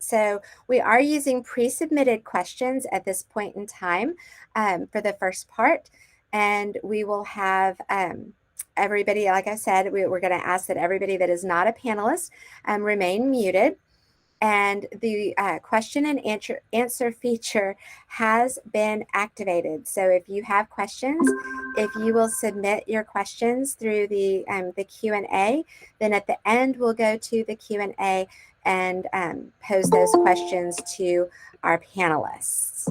So we are using pre-submitted questions at this point in time for the first part. And we will have everybody, like I said, we're going to ask that everybody that is not a panelist remain muted. And the question and answer feature has been activated. So if you have questions, if you will submit your questions through the Q&A, then at the end we'll go to the Q&A and pose those questions to our panelists.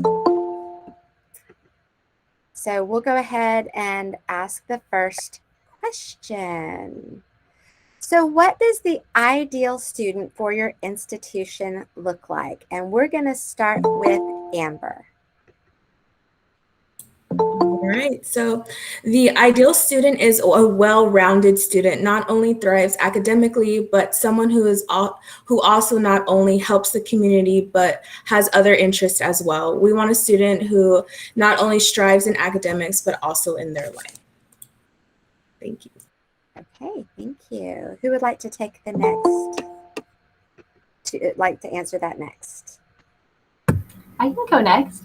So we'll go ahead and ask the first question. So what does the ideal student for your institution look like? And we're going to start with Amber. All right, so the ideal student is a well-rounded student, not only thrives academically, but someone who also not only helps the community, but has other interests as well. We want a student who not only strives in academics, but also in their life. Thank you. Okay, thank you. Who would like to take the next, to answer that next? I can go next.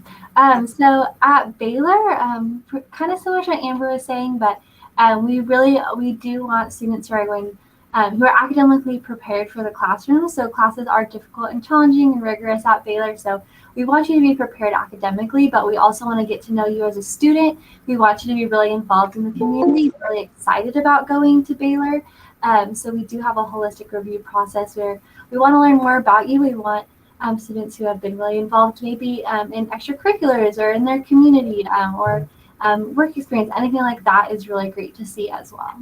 So at Baylor, kind of similar to what Amber was saying, but we do want students who are going, who are academically prepared for the classroom. So classes are difficult and challenging and rigorous at Baylor. So we want you to be prepared academically, but we also want to get to know you as a student. We want you to be really involved in the community, really excited about going to Baylor. So we do have a holistic review process where we want to learn more about you. We want students who have been really involved maybe in extracurriculars or in their community or work experience. Anything like that is really great to see as well.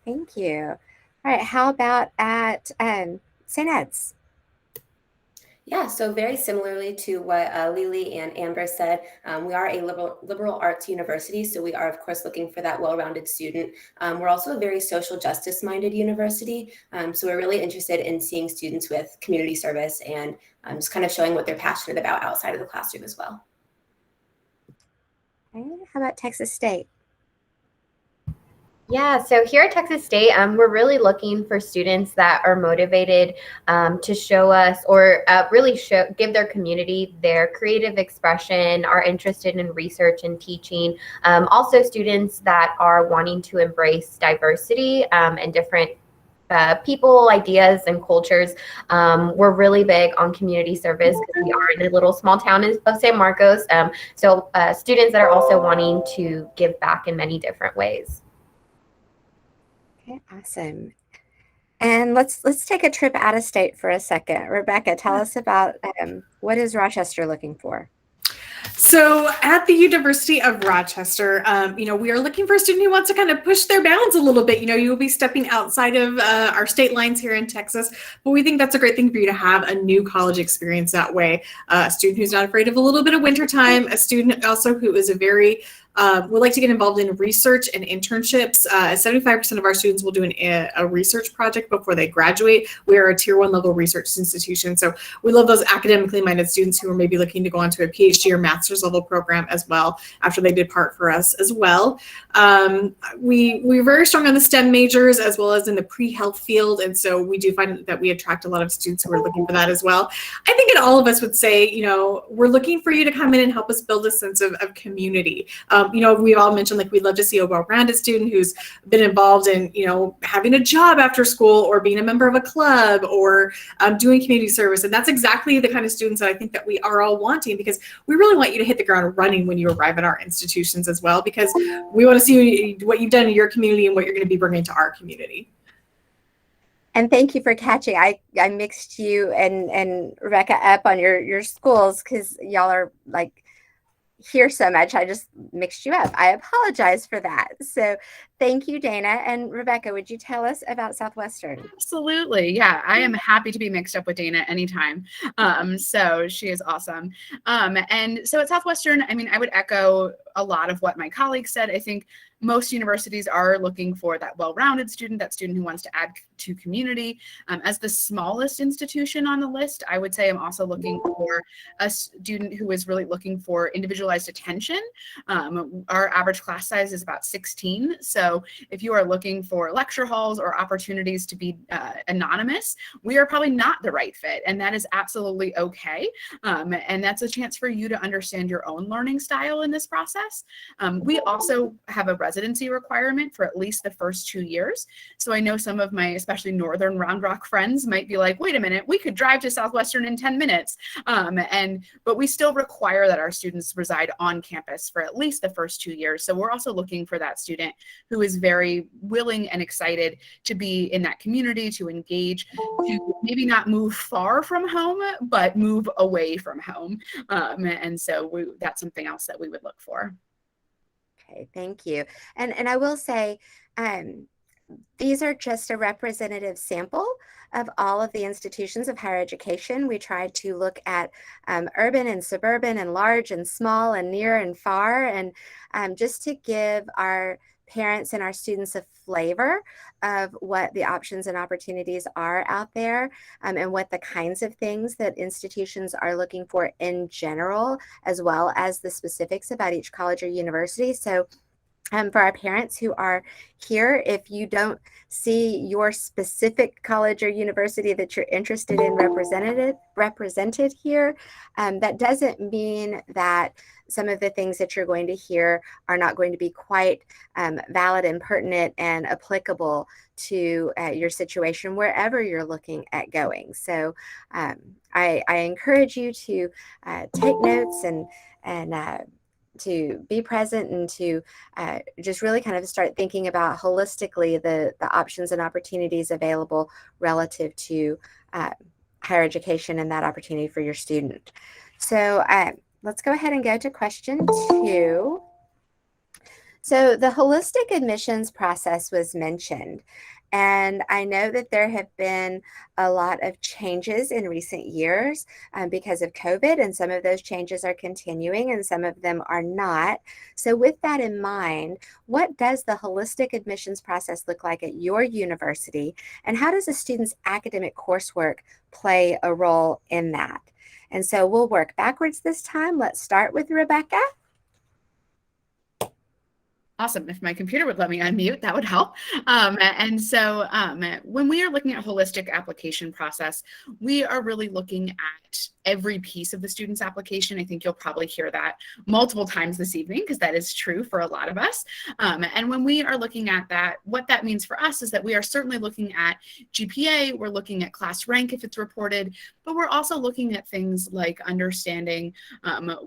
Thank you. All right, how about at St. Ed's? Yeah, so very similarly to what Lily and Amber said, we are a liberal arts university, so we are, of course, looking for that well-rounded student. We're also a very social justice-minded university, so we're really interested in seeing students with community service and just kind of showing what they're passionate about outside of the classroom as well. Okay, how about Texas State? Yeah, so here at Texas State, we're really looking for students that are motivated to show us or really give their community their creative expression, are interested in research and teaching. Also students that are wanting to embrace diversity and different people, ideas, and cultures. We're really big on community service because we are in a little small town of San Marcos. So students that are also wanting to give back in many different ways. Okay, awesome. And let's take a trip out of state for a second. Rebecca, tell us about what is Rochester looking for? So at the University of Rochester, we are looking for a student who wants to kind of push their bounds a little bit. You'll be stepping outside of our state lines here in Texas, but we think that's a great thing for you to have a new college experience that way. A student who's not afraid of a little bit of wintertime, a student also who is would like to get involved in research and internships. 75% of our students will do a research project before they graduate. We are a tier 1 level research institution, so we love those academically minded students who are maybe looking to go on to a PhD or master's level program as well after they depart for us as well. We're very strong on the STEM majors as well as in the pre-health field, and so we do find that we attract a lot of students who are looking for that as well. I think that all of us would say, we're looking for you to come in and help us build a sense of community. We've all mentioned we'd love to see a well-rounded student who's been involved in, having a job after school or being a member of a club or doing community service. And that's exactly the kind of students that I think that we are all wanting, because we really want you to hit the ground running when you arrive at our institutions as well, because we want to see what you've done in your community and what you're going to be bringing to our community. And thank you for catching. I mixed you and Rebecca up on your schools because y'all are here so much. I just mixed you up. I apologize for that. So thank you, Dana. And Rebecca, would you tell us about Southwestern? Absolutely. Yeah, I am happy to be mixed up with Dana anytime. So she is awesome. And so at Southwestern, I would echo a lot of what my colleagues said. I think most universities are looking for that well-rounded student, that student who wants to add to community. As the smallest institution on the list, I would say I'm also looking for a student who is really looking for individualized attention. Our average class size is about 16. So if you are looking for lecture halls or opportunities to be anonymous, we are probably not the right fit. And that is absolutely okay. And that's a chance for you to understand your own learning style in this process. We also have a residency requirement for at least the first 2 years. So I know some of my, especially Northern Round Rock friends might be like, wait a minute, we could drive to Southwestern in 10 minutes. But we still require that our students reside on campus for at least the first 2 years. So we're also looking for that student who is very willing and excited to be in that community, to engage, to maybe not move far from home, but move away from home. And so that's something else that we would look for. Okay, thank you. And I will say, these are just a representative sample of all of the institutions of higher education. We tried to look at urban and suburban and large and small and near and far, and just to give our parents and our students a flavor of what the options and opportunities are out there, and what the kinds of things that institutions are looking for in general, as well as the specifics about each college or university. So for our parents who are here, if you don't see your specific college or university that you're interested in represented here, that doesn't mean that some of the things that you're going to hear are not going to be quite valid and pertinent and applicable to your situation wherever you're looking at going. So I encourage you to take notes and to be present, and to just really kind of start thinking about holistically the options and opportunities available relative to higher education and that opportunity for your student. So let's go ahead and go to question 2. So the holistic admissions process was mentioned, and I know that there have been a lot of changes in recent years because of COVID, and some of those changes are continuing and some of them are not. So with that in mind, what does the holistic admissions process look like at your university, and how does a student's academic coursework play a role in that? And so we'll work backwards this time. Let's start with Rebecca. Awesome. If my computer would let me unmute, that would help. And so when we are looking at holistic application process, we are really looking at every piece of the student's application. I think you'll probably hear that multiple times this evening, because that is true for a lot of us. And when we are looking at that, what that means for us is that we are certainly looking at GPA, we're looking at class rank if it's reported, but we're also looking at things like understanding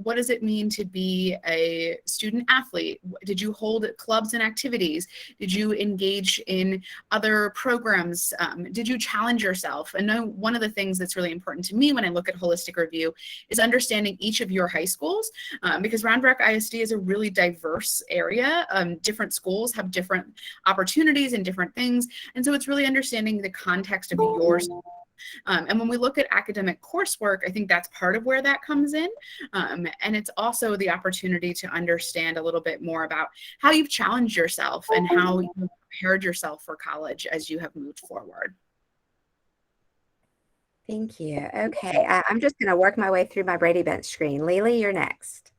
what does it mean to be a student athlete? Did you hold clubs and activities? Did you engage in other programs? Did you challenge yourself? And one of the things that's really important to me when I look at holistic review is understanding each of your high schools, because Round Rock ISD is a really diverse area. Different schools have different opportunities and different things. And so it's really understanding the context of your school. And when we look at academic coursework, I think that's part of where that comes in. And it's also the opportunity to understand a little bit more about how you've challenged yourself and how you've prepared yourself for college as you have moved forward. Thank you. Okay, I'm just going to work my way through my Brady Bunch screen. Lily, you're next.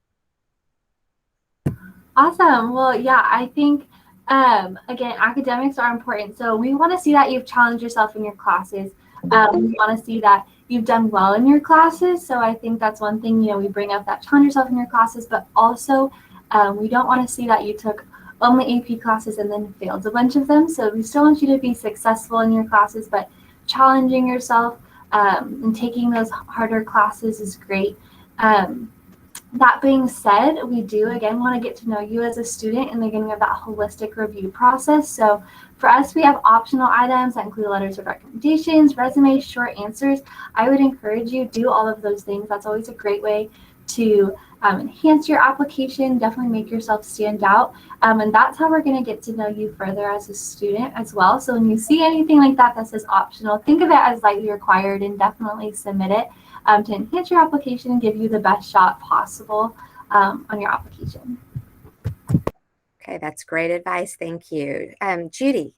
Awesome. Well, yeah, I think, again, academics are important. So we want to see that you've challenged yourself in your classes. We want to see that you've done well in your classes. So I think that's one thing, we bring up that challenge yourself in your classes, but also we don't want to see that you took only AP classes and then failed a bunch of them. So we still want you to be successful in your classes, but challenging yourself and taking those harder classes is great. That being said, we do, again, want to get to know you as a student in the beginning of that holistic review process. So for us, we have optional items that include letters of recommendations, resumes, short answers. I would encourage you to do all of those things. That's always a great way to enhance your application, definitely make yourself stand out. And that's how we're going to get to know you further as a student as well. So when you see anything like that that says optional, think of it as lightly required and definitely submit it to enhance your application and give you the best shot possible on your application. Okay, that's great advice. Thank you. Judy.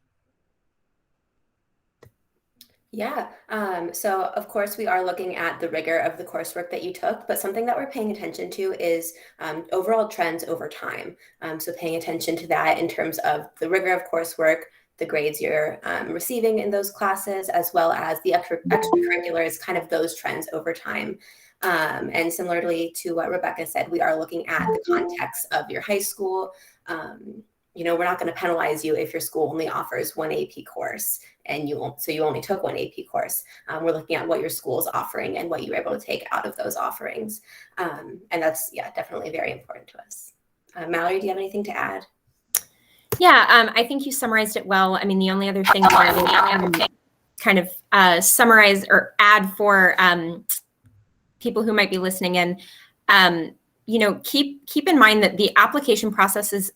Yeah, so of course we are looking at the rigor of the coursework that you took, but something that we're paying attention to is overall trends over time. So paying attention to that in terms of the rigor of coursework, the grades you're receiving in those classes, as well as the extracurriculars, kind of those trends over time. And similarly to what Rebecca said, we are looking at the context of your high school. You know, we're not going to penalize you if your school only offers one AP course and you only took one AP course. We're looking at what your school is offering and what you were able to take out of those offerings. And that's, yeah, definitely very important to us. Mallory, do you have anything to add? Yeah, I think you summarized it well. I mean, the only other thing I would kind of summarize or add for people who might be listening in, you know, keep in mind that the application process is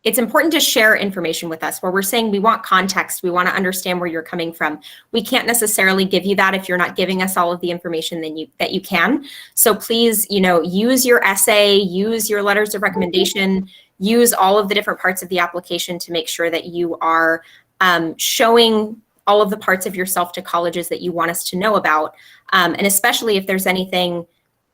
it's important to share information with us where we're saying we want context. We want to understand where you're coming from. We can't necessarily give you that if you're not giving us all of the information that you can. So please, you know, use your essay, use your letters of recommendation, use all of the different parts of the application to make sure that you are showing all of the parts of yourself to colleges that you want us to know about. And especially if there's anything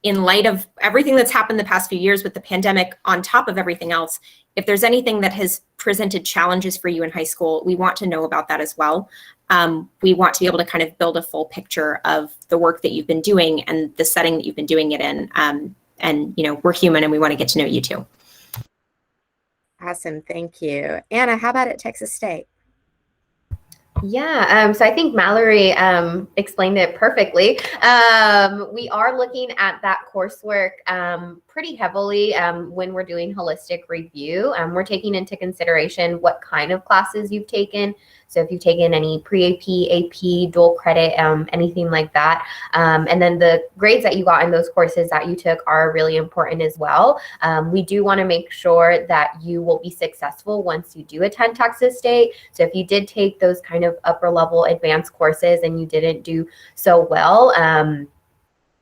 in light of everything that's happened the past few years with the pandemic on top of everything else, if there's anything that has presented challenges for you in high school, we want to know about that as well. We want to be able to kind of build a full picture of the work that you've been doing and the setting that you've been doing it in. And, you know, we're human and we want to get to know you too. Awesome. Thank you. Anna, how about at Texas State? Yeah, so I think Mallory explained it perfectly. We are looking at that coursework pretty heavily when we're doing holistic review. We're taking into consideration what kind of classes you've taken. So if you've taken any pre-AP, AP, dual credit, anything like that. And then the grades that you got in those courses that you took are really important as well. We do want to make sure that you will be successful once you do attend Texas State. So if you did take those kind of upper level advanced courses and you didn't do so well,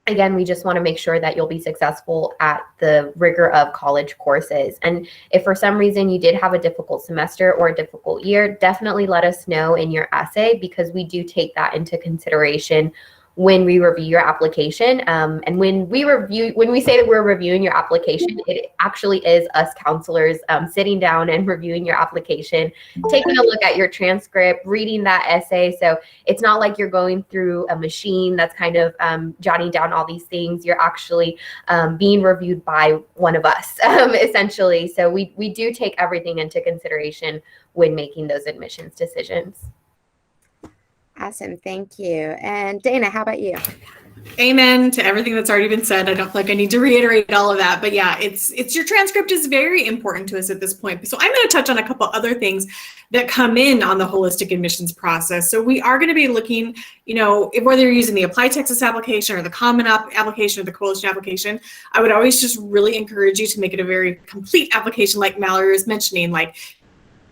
again, we just want to make sure that you'll be successful at the rigor of college courses. And if for some reason you did have a difficult semester or a difficult year, definitely let us know in your essay because we do take that into consideration when we review your application. And when we say that we're reviewing your application, it actually is us counselors sitting down and reviewing your application, taking a look at your transcript, reading that essay. So it's not like you're going through a machine that's kind of jotting down all these things. You're actually being reviewed by one of us, essentially. So we do take everything into consideration when making those admissions decisions. Awesome. Thank you. And Dana, how about you? Amen to everything that's already been said. I don't feel like I need to reiterate all of that, but yeah, it's your transcript is very important to us at this point. So I'm going to touch on a couple other things that come in on the holistic admissions process. So we are going to be looking, you know, whether you're using the Apply Texas application or the Common application or the Coalition application, I would always just really encourage you to make it a very complete application like Mallory was mentioning, like,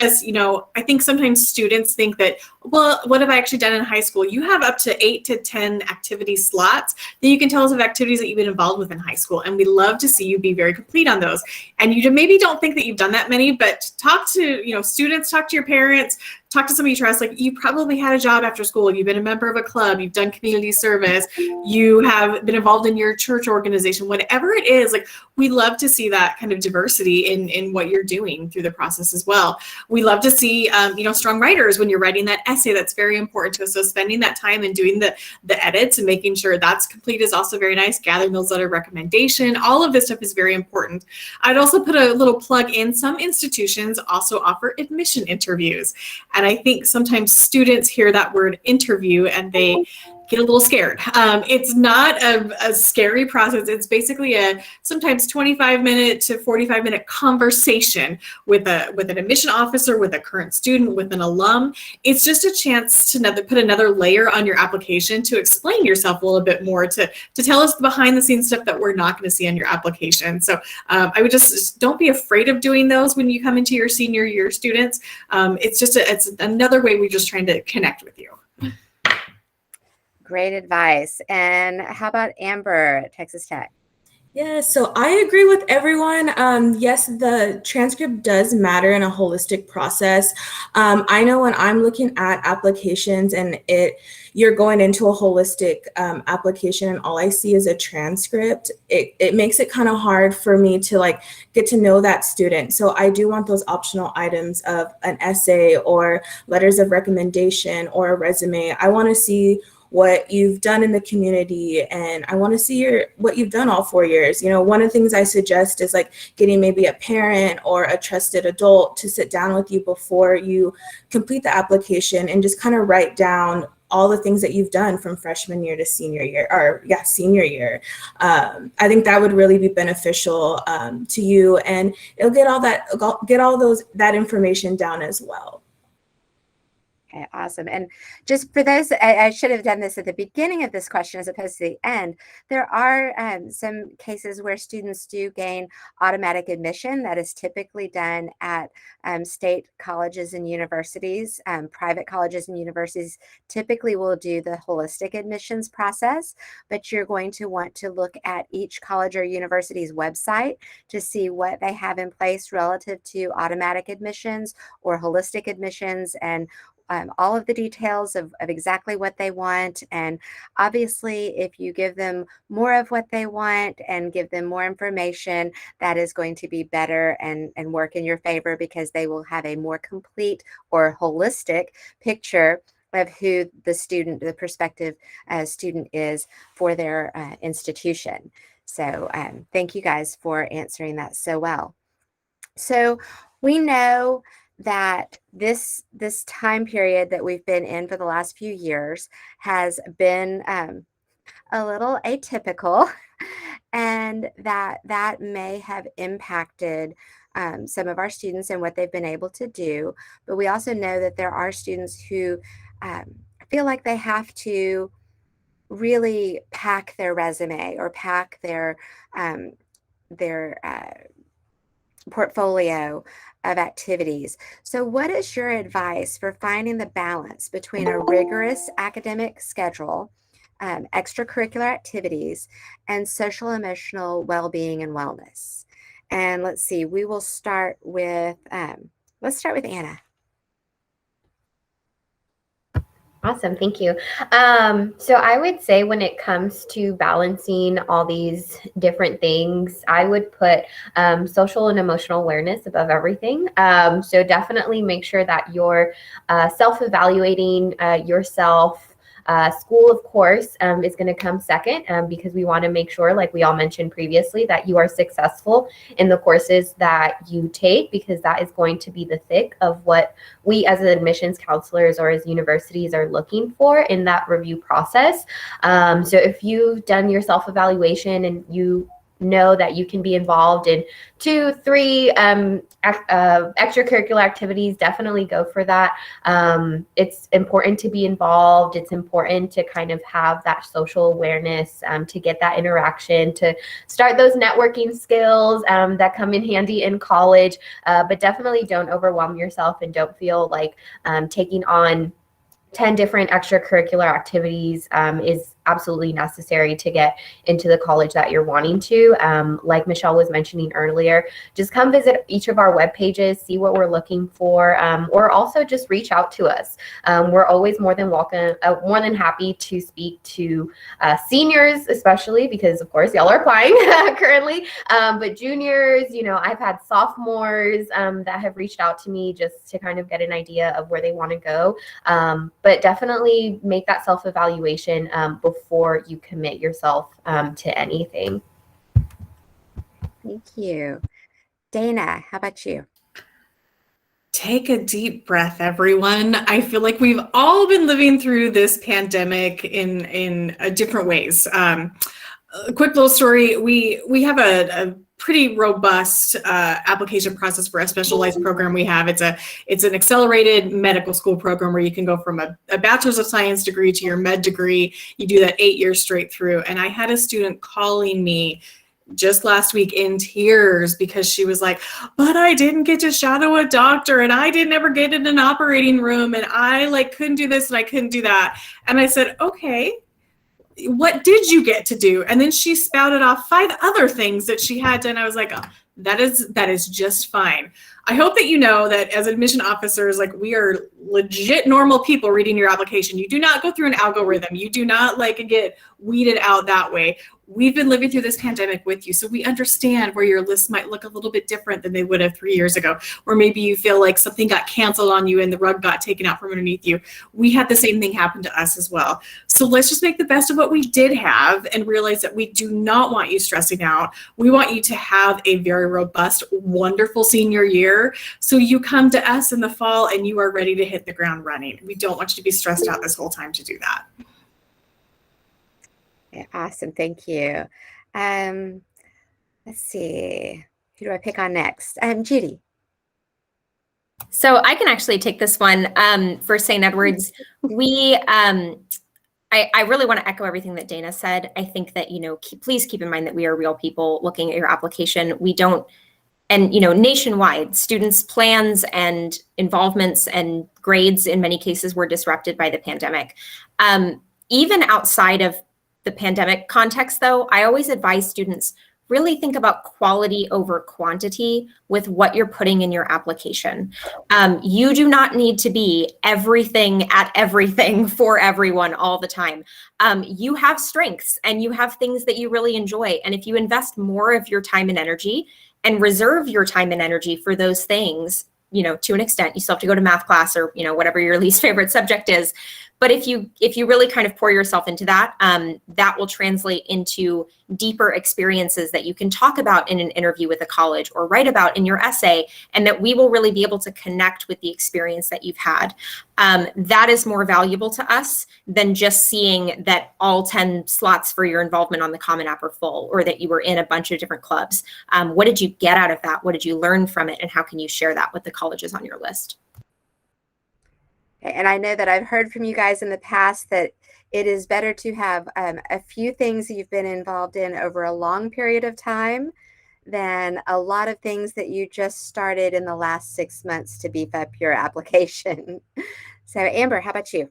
as you know, I think sometimes students think that, well, what have I actually done in high school? You have up to 8 to 10 activity slots that you can tell us of activities that you've been involved with in high school. And we love to see you be very complete on those. And you maybe don't think that you've done that many, but talk to, you know, students, talk to your parents, talk to somebody you trust. Like, you probably had a job after school. You've been a member of a club. You've done community service. You have been involved in your church organization, whatever it is. Like, we love to see that kind of diversity in what you're doing through the process as well. We love to see, you know, strong writers when you're writing that essay. That's very important to us. So spending that time and doing the edits and making sure that's complete is also very nice. Gathering those letter recommendation, all of this stuff is very important. I'd also put a little plug in. Some institutions also offer admission interviews. And I think sometimes students hear that word interview and they get a little scared. It's not a scary process. It's basically a sometimes 25-minute to 45-minute conversation with an admission officer, with a current student, with an alum. It's just a chance to put another layer on your application to explain yourself a little bit more, to tell us the behind the scenes stuff that we're not going to see on your application. So I would just don't be afraid of doing those when you come into your senior year students. It's another way we're just trying to connect with you. Great advice. And how about Amber at Texas Tech? Yeah, so I agree with everyone. Yes, the transcript does matter in a holistic process. I know when I'm looking at applications and you're going into a holistic application and all I see is a transcript, it makes it kind of hard for me to like get to know that student. So I do want those optional items of an essay or letters of recommendation or a resume. I want to see what you've done in the community, and I want to see what you've done all 4 years. You know, one of the things I suggest is like getting maybe a parent or a trusted adult to sit down with you before you complete the application and just kind of write down all the things that you've done from freshman year to senior year, senior year. I think that would really be beneficial to you, and it'll get that information down as well. Okay, awesome. And just for those, I should have done this at the beginning of this question as opposed to the end. There are some cases where students do gain automatic admission. That is typically done at state colleges and universities. Private colleges and universities typically will do the holistic admissions process, but you're going to want to look at each college or university's website to see what they have in place relative to automatic admissions or holistic admissions, and all of the details of exactly what they want. And obviously, if you give them more of what they want and give them more information, that is going to be better and work in your favor, because they will have a more complete or holistic picture of who the prospective student is for their institution. So thank you guys for answering that so well. So we know that this time period that we've been in for the last few years has been a little atypical, and that may have impacted some of our students and what they've been able to do. But we also know that there are students who feel like they have to really pack their resume or pack their portfolio of activities. So what is your advice for finding the balance between a rigorous academic schedule, extracurricular activities, and social emotional well-being and wellness? And let's see, we will start with, let's start with Anna. Awesome. Thank you. So I would say when it comes to balancing all these different things, I would put social and emotional awareness above everything. So definitely make sure that you're self-evaluating yourself. School, of course, is going to come second because we want to make sure, like we all mentioned previously, that you are successful in the courses that you take, because that is going to be the thick of what we as admissions counselors or as universities are looking for in that review process. So if you've done your self-evaluation and you know that you can be involved in 2-3 extracurricular activities, definitely go for that. It's important to be involved. It's important to kind of have that social awareness, to get that interaction, to start those networking skills that come in handy in college. But definitely don't overwhelm yourself, and don't feel like taking on 10 different extracurricular activities is absolutely necessary to get into the college that you're wanting to. Like Michelle was mentioning earlier, just come visit each of our web pages, see what we're looking for, or also just reach out to us. We're always more than happy to speak to seniors, especially because of course y'all are applying currently, but juniors, I've had sophomores that have reached out to me just to kind of get an idea of where they want to go. But definitely make that self-evaluation before you commit yourself to anything. Thank you. Dana, how about you? Take a deep breath, everyone. I feel like we've all been living through this pandemic in different ways. A quick little story. We have a pretty robust application process for a specialized program we have. It's an accelerated medical school program where you can go from a bachelor's of science degree to your med degree. You do that 8 years straight through. And I had a student calling me just last week in tears because she was like, but I didn't get to shadow a doctor, and I didn't ever get in an operating room, and I couldn't do this and I couldn't do that. And I said, okay, what did you get to do? And then she spouted off 5 other things that she had done. I was like, oh, that is just fine. I hope that you know that as admission officers, like, we are legit normal people reading your application. You do not go through an algorithm. You do not like get weeded out that way. We've been living through this pandemic with you, so we understand where your list might look a little bit different than they would have 3 years ago, or maybe you feel like something got canceled on you and the rug got taken out from underneath you. We had the same thing happen to us as well. So let's just make the best of what we did have and realize that we do not want you stressing out. We want you to have a very robust, wonderful senior year, so you come to us in the fall and you are ready to hit the ground running. We don't want you to be stressed out this whole time to do that. Yeah, awesome. Thank you. Let's see. Who do I pick on next? Judy. So I can actually take this one for St. Edward's. I really want to echo everything that Dana said. I think that, please keep in mind that we are real people looking at your application. We don't, and, nationwide, students' plans and involvements and grades in many cases were disrupted by the pandemic. Even outside of the pandemic context, though, I always advise students really think about quality over quantity with what you're putting in your application. You do not need to be everything at everything for everyone all the time. You have strengths and you have things that you really enjoy. And if you invest more of your time and energy and reserve your time and energy for those things, to an extent, you still have to go to math class or, whatever your least favorite subject is. But if you really kind of pour yourself into that, that will translate into deeper experiences that you can talk about in an interview with a college or write about in your essay, and that we will really be able to connect with the experience that you've had. That is more valuable to us than just seeing that all 10 slots for your involvement on the Common App are full, or that you were in a bunch of different clubs. What did you get out of that? What did you learn from it? And how can you share that with the colleges on your list? And I know that I've heard from you guys in the past that it is better to have a few things you've been involved in over a long period of time than a lot of things that you just started in the last 6 months to beef up your application. So Amber, how about you?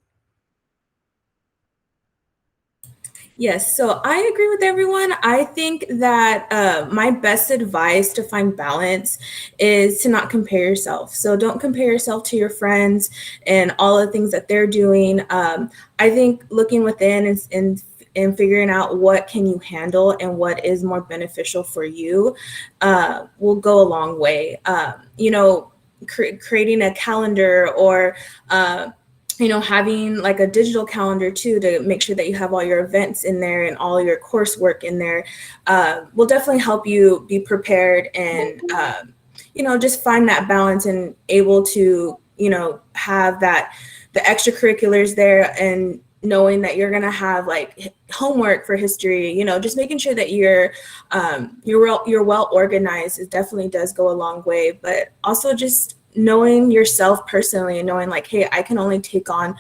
Yes, so I agree with everyone. I think that my best advice to find balance is to not compare yourself. So don't compare yourself to your friends and all the things that they're doing. I think looking within and figuring out what can you handle and what is more beneficial for you will go a long way. Creating a calendar or having like a digital calendar too, to make sure that you have all your events in there and all your coursework in there will definitely help you be prepared and, just find that balance and able to, have the extracurriculars there, and knowing that you're going to have like homework for history, just making sure that you're well organized. It definitely does go a long way, but also just knowing yourself personally and knowing like, hey, I can only take on,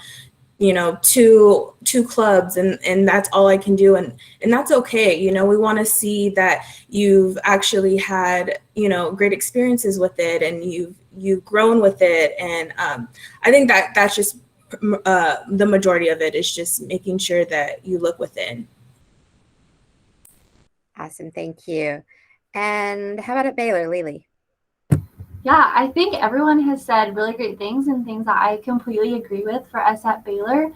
two clubs and that's all I can do. And that's okay. We want to see that you've actually had, great experiences with it and you've grown with it. And I think that's just the majority of it is just making sure that you look within. Awesome. Thank you. And how about at Baylor, Lily? Yeah, I think everyone has said really great things and things that I completely agree with for us at Baylor.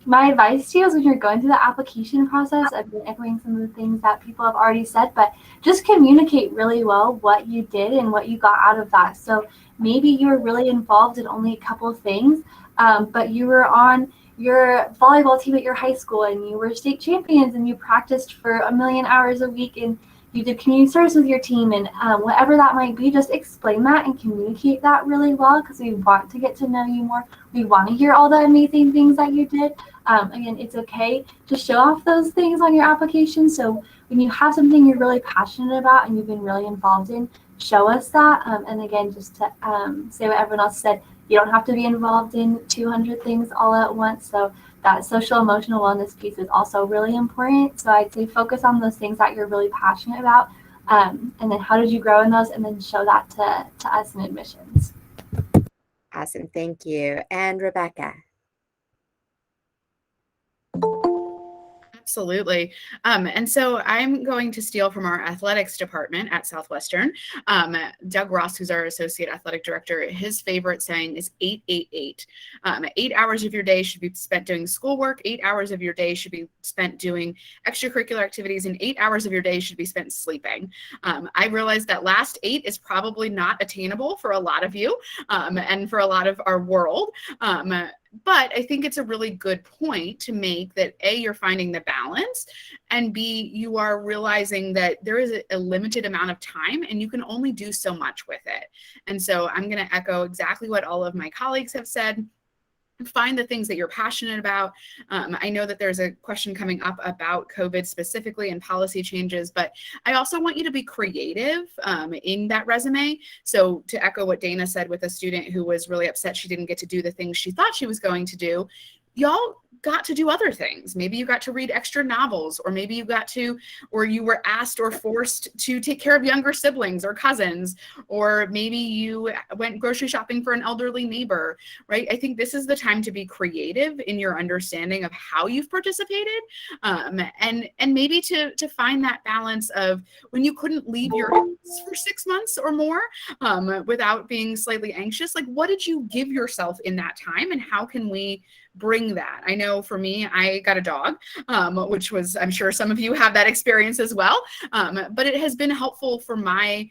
My advice to you is when you're going through the application process, I've been echoing some of the things that people have already said, but just communicate really well what you did and what you got out of that. So maybe you were really involved in only a couple of things, but you were on your volleyball team at your high school and you were state champions and you practiced for 1 million hours a week and you did community service with your team, and whatever that might be, just explain that and communicate that really well, because we want to get to know you more. We want to hear all the amazing things that you did. Again, it's okay to show off those things on your application. So when you have something you're really passionate about and you've been really involved in, show us that. And again, just to say what everyone else said, you don't have to be involved in 200 things all at once. So that social emotional wellness piece is also really important. So I'd say focus on those things that you're really passionate about. And then how did you grow in those, and then show that to us in admissions. Awesome. Thank you. And Rebecca? Absolutely. And so I'm going to steal from our athletics department at Southwestern. Doug Ross, who's our associate athletic director, his favorite saying is 888. 8 hours of your day should be spent doing schoolwork. 8 hours of your day should be spent doing extracurricular activities, and 8 hours of your day should be spent sleeping. I realize that last 8 is probably not attainable for a lot of you and for a lot of our world. But I think it's a really good point to make that A, you're finding the balance, and B, you are realizing that there is a limited amount of time and you can only do so much with it. And so I'm going to echo exactly what all of my colleagues have said. Find the things that you're passionate about. I know that there's a question coming up about COVID specifically and policy changes, but I also want you to be creative in that resume. So to echo what Dana said with a student who was really upset she didn't get to do the things she thought she was going to do, y'all got to do other things. Maybe you got to read extra novels, or maybe you got to, or you were asked or forced to take care of younger siblings or cousins, or maybe you went grocery shopping for an elderly neighbor, right? I think this is the time to be creative in your understanding of how you've participated, and maybe to find that balance of when you couldn't leave your house for 6 months or more without being slightly anxious, like what did you give yourself in that time, and how can we bring that? I know for me, I got a dog, which was, I'm sure some of you have that experience as well. But it has been helpful for my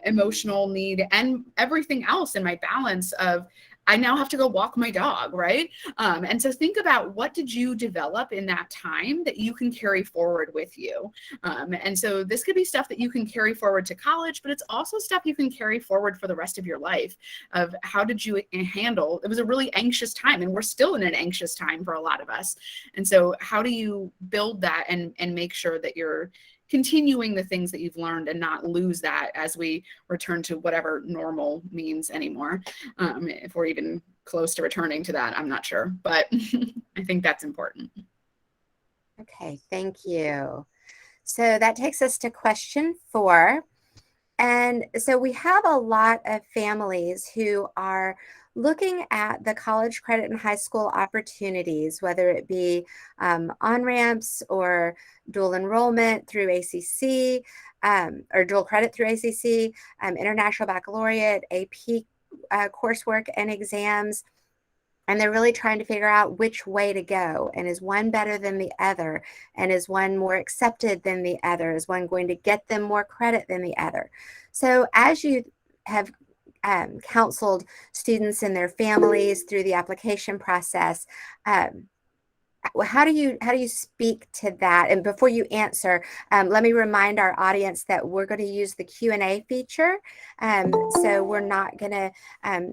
emotional need and everything else in my balance of, I now have to go walk my dog, right? And so think about, what did you develop in that time that you can carry forward with you? And so this could be stuff that you can carry forward to college, but it's also stuff you can carry forward for the rest of your life of how did you handle, it was a really anxious time, and we're still in an anxious time for a lot of us. And so how do you build that and make sure that you're continuing the things that you've learned and not lose that as we return to whatever normal means anymore. If we're even close to returning to that, I'm not sure, but I think that's important. Okay, thank you. So that takes us to question 4. And so we have a lot of families who are looking at the college credit and high school opportunities, whether it be on-ramps or dual enrollment through ACC, or dual credit through ACC, international baccalaureate, AP coursework and exams. And they're really trying to figure out which way to go. And is one better than the other? And is one more accepted than the other? Is one going to get them more credit than the other? So as you have counseled students and their families through the application process, how do you speak to that? And before you answer, let me remind our audience that we're going to use the Q&A feature. So we're not going to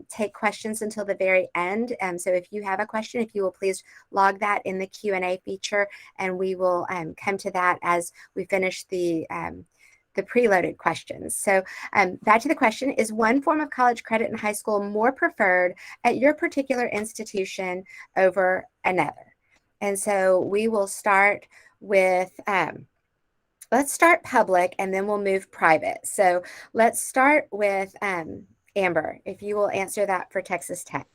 take questions until the very end. So if you have a question, if you will please log that in the Q&A feature, and we will come to that as we finish the preloaded questions. So back to the question, is one form of college credit in high school more preferred at your particular institution over another? And so we will start with, let's start public and then we'll move private. So let's start with Amber, if you will answer that for Texas Tech.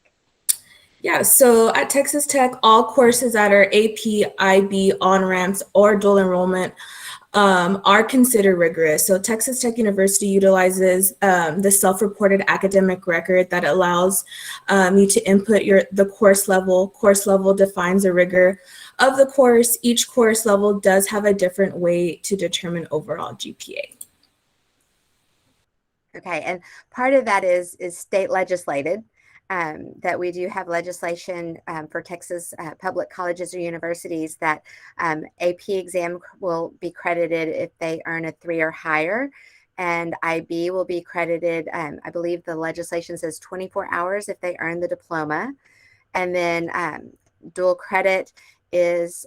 Yeah, so at Texas Tech, all courses that are AP, IB, on-ramps, or dual enrollment are considered rigorous. So Texas Tech University utilizes the self-reported academic record that allows you to input the course level. Course level defines the rigor of the course. Each course level does have a different way to determine overall GPA. Okay, and part of that is state legislated. That we do have legislation for Texas public colleges or universities that AP exam will be credited if they earn a 3 or higher, and IB will be credited, I believe the legislation says 24 hours if they earn the diploma, and then dual credit is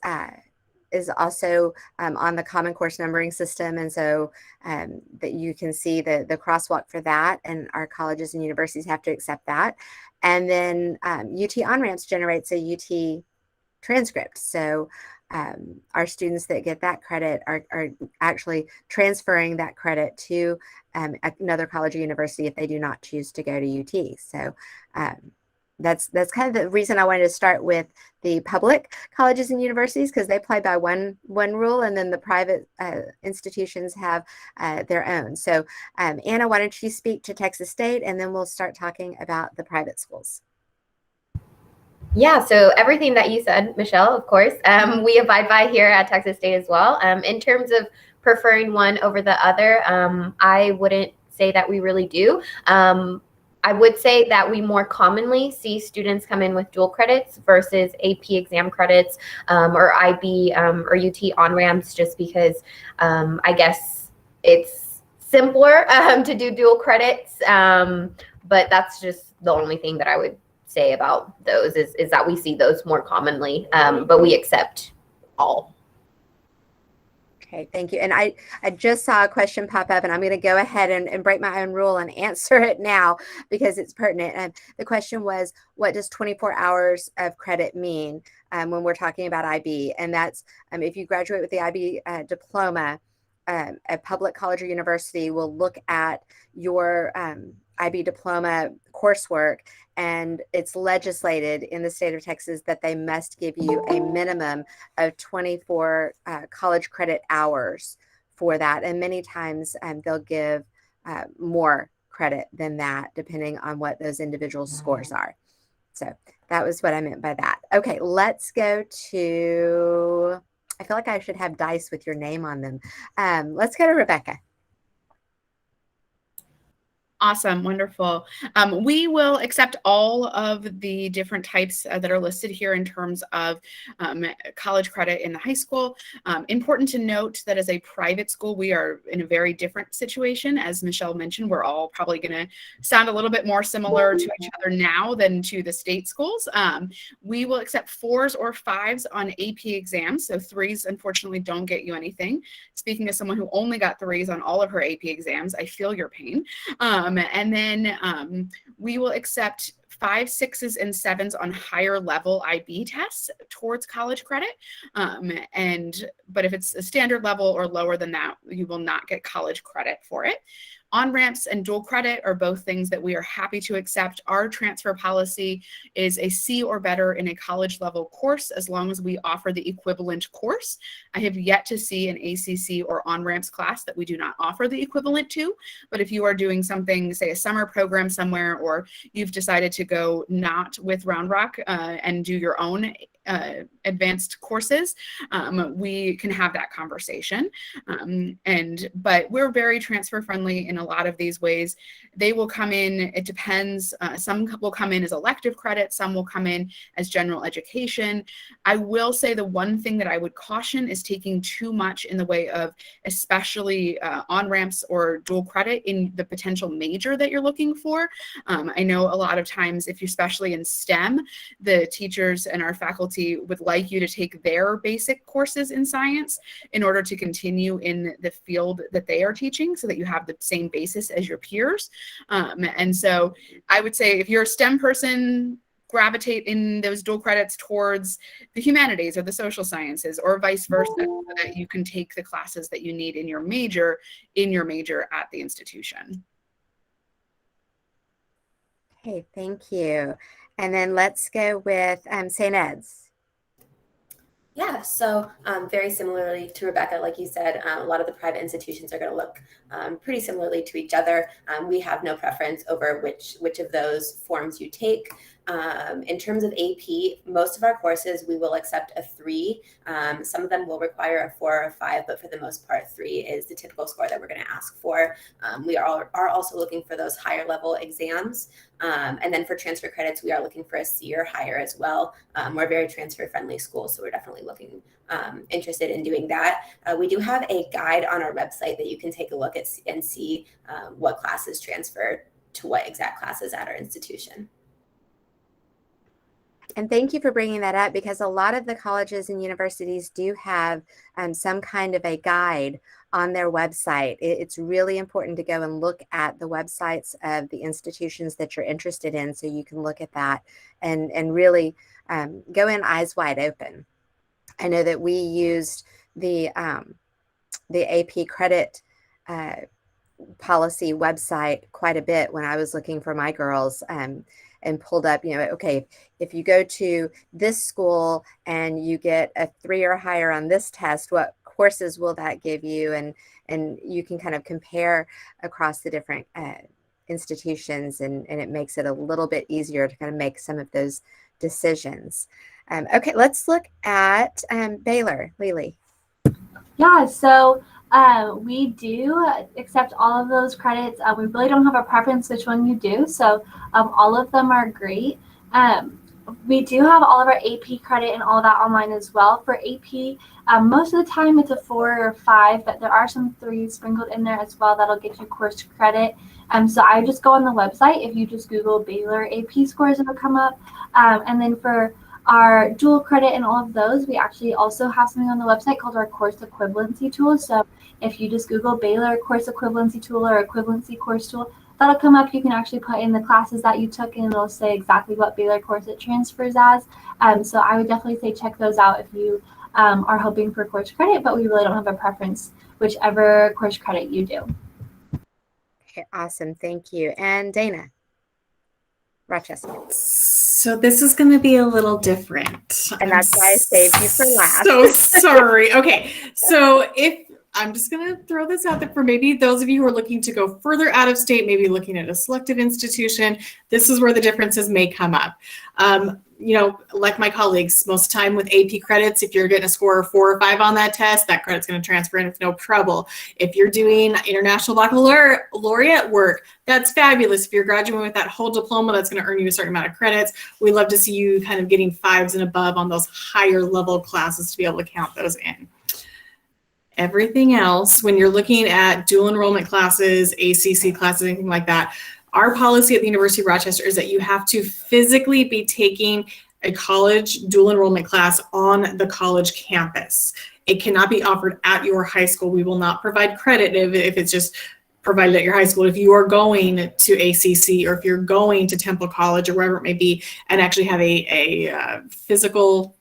also on the Common Course numbering system, and so that you can see the crosswalk for that, and our colleges and universities have to accept that. And then UT on-ramps generates a UT transcript. So our students that get that credit are actually transferring that credit to another college or university if they do not choose to go to UT. So that's kind of the reason I wanted to start with the public colleges and universities, because they play by one rule, and then the private institutions have their own. So Anna, why don't you speak to Texas State, and then we'll start talking about the private schools. Yeah, so everything that you said, Michelle, of course, we abide by here at Texas State as well. In terms of preferring one over the other, I wouldn't say that we really do. I would say that we more commonly see students come in with dual credits versus AP exam credits, or IB or UT on-ramps, just because I guess it's simpler to do dual credits. But that's just the only thing that I would say about those is that we see those more commonly, but we accept all. Okay, thank you. And I just saw a question pop up, and I'm going to go ahead and break my own rule and answer it now because it's pertinent. And the question was, what does 24 hours of credit mean when we're talking about IB? And that's if you graduate with the IB diploma, a public college or university will look at your IB diploma coursework, and it's legislated in the state of Texas that they must give you a minimum of 24 college credit hours for that. And many times they'll give more credit than that, depending on what those individual scores are. So that was what I meant by that. Okay, let's go to, I feel like I should have dice with your name on them. Let's go to Rebecca. Awesome. Wonderful. We will accept all of the different types that are listed here in terms of college credit in the high school. Important to note that as a private school, we are in a very different situation. As Michelle mentioned, we're all probably going to sound a little bit more similar to each other now than to the state schools. We will accept 4s or 5s on AP exams. So 3s, unfortunately, don't get you anything. Speaking as someone who only got 3s on all of her AP exams, I feel your pain. And then we will accept 5s, 6s, and 7s on higher level IB tests towards college credit. But if it's a standard level or lower than that, you will not get college credit for it. On-ramps and dual credit are both things that we are happy to accept. Our transfer policy is a C or better in a college level course, as long as we offer the equivalent course. I have yet to see an ACC or on-ramps class that we do not offer the equivalent to. But if you are doing something, say a summer program somewhere, or you've decided to go not with Round Rock and do your own advanced courses, we can have that conversation. But we're very transfer friendly in a lot of these ways. They will come in, it depends. Some will come in as elective credit, some will come in as general education. I will say the one thing that I would caution is taking too much in the way of especially on-ramps or dual credit in the potential major that you're looking for. I know a lot of times, if you're especially in STEM, the teachers and our faculty would like you to take their basic courses in science in order to continue in the field that they are teaching, so that you have the same basis as your peers. And so I would say if you're a STEM person, gravitate in those dual credits towards the humanities or the social sciences, or vice versa, so that you can take the classes that you need in your major at the institution. Okay, thank you. And then let's go with St. Ed's. Yeah, so very similarly to Rebecca, like you said, a lot of the private institutions are going to look pretty similarly to each other. We have no preference over which of those forms you take. In terms of AP, most of our courses, we will accept a 3. Some of them will require a 4 or a 5, but for the most part, 3 is the typical score that we're going to ask for. We are also looking for those higher level exams. And then for transfer credits, we are looking for a C or higher as well. We're a very transfer friendly school, so we're definitely looking interested in doing that. We do have a guide on our website that you can take a look at and see what classes transfer to what exact classes at our institution. And thank you for bringing that up, because a lot of the colleges and universities do have some kind of a guide on their website. It's really important to go and look at the websites of the institutions that you're interested in, so you can look at that and really go in eyes wide open. I know that we used the AP credit policy website quite a bit when I was looking for my girls. and pulled up, okay, if you go to this school and you get a 3 or higher on this test, what courses will that give you? And you can kind of compare across the different institutions, and it makes it a little bit easier to kind of make some of those decisions. Okay, let's look at Baylor. Lily. Yeah, so we do accept all of those credits. We really don't have a preference which one you do, so all of them are great. We do have all of our AP credit and all of that online as well. For AP, most of the time it's a 4 or 5, but there are some 3s sprinkled in there as well that'll get you course credit. So I would just go on the website. If you just Google Baylor AP scores, it'll come up. And then for our dual credit and all of those, we actually also have something on the website called our course equivalency tool. So if you just Google Baylor course equivalency tool or equivalency course tool, that'll come up. You can actually put in the classes that you took and it'll say exactly what Baylor course it transfers as. So I would definitely say check those out if you are hoping for course credit, but we really don't have a preference, whichever course credit you do. Okay, awesome. Thank you. And Dana, Rochester. So this is going to be a little different. And that's why I saved you for last. So sorry. Okay. So I'm just going to throw this out there for maybe those of you who are looking to go further out of state, maybe looking at a selective institution, this is where the differences may come up. Like my colleagues, most of the time with AP credits, if you're getting a score of 4 or 5 on that test, that credit's going to transfer in with no trouble. If you're doing international baccalaureate work, that's fabulous. If you're graduating with that whole diploma, that's going to earn you a certain amount of credits. We love to see you kind of getting 5s and above on those higher level classes to be able to count those in. Everything else, when you're looking at dual enrollment classes, ACC classes, anything like that, our policy at the University of Rochester is that you have to physically be taking a college dual enrollment class on the college campus. It cannot be offered at your high school. We will not provide credit if it's just provided at your high school. If you are going to ACC or if you're going to Temple College or wherever it may be and actually have a physical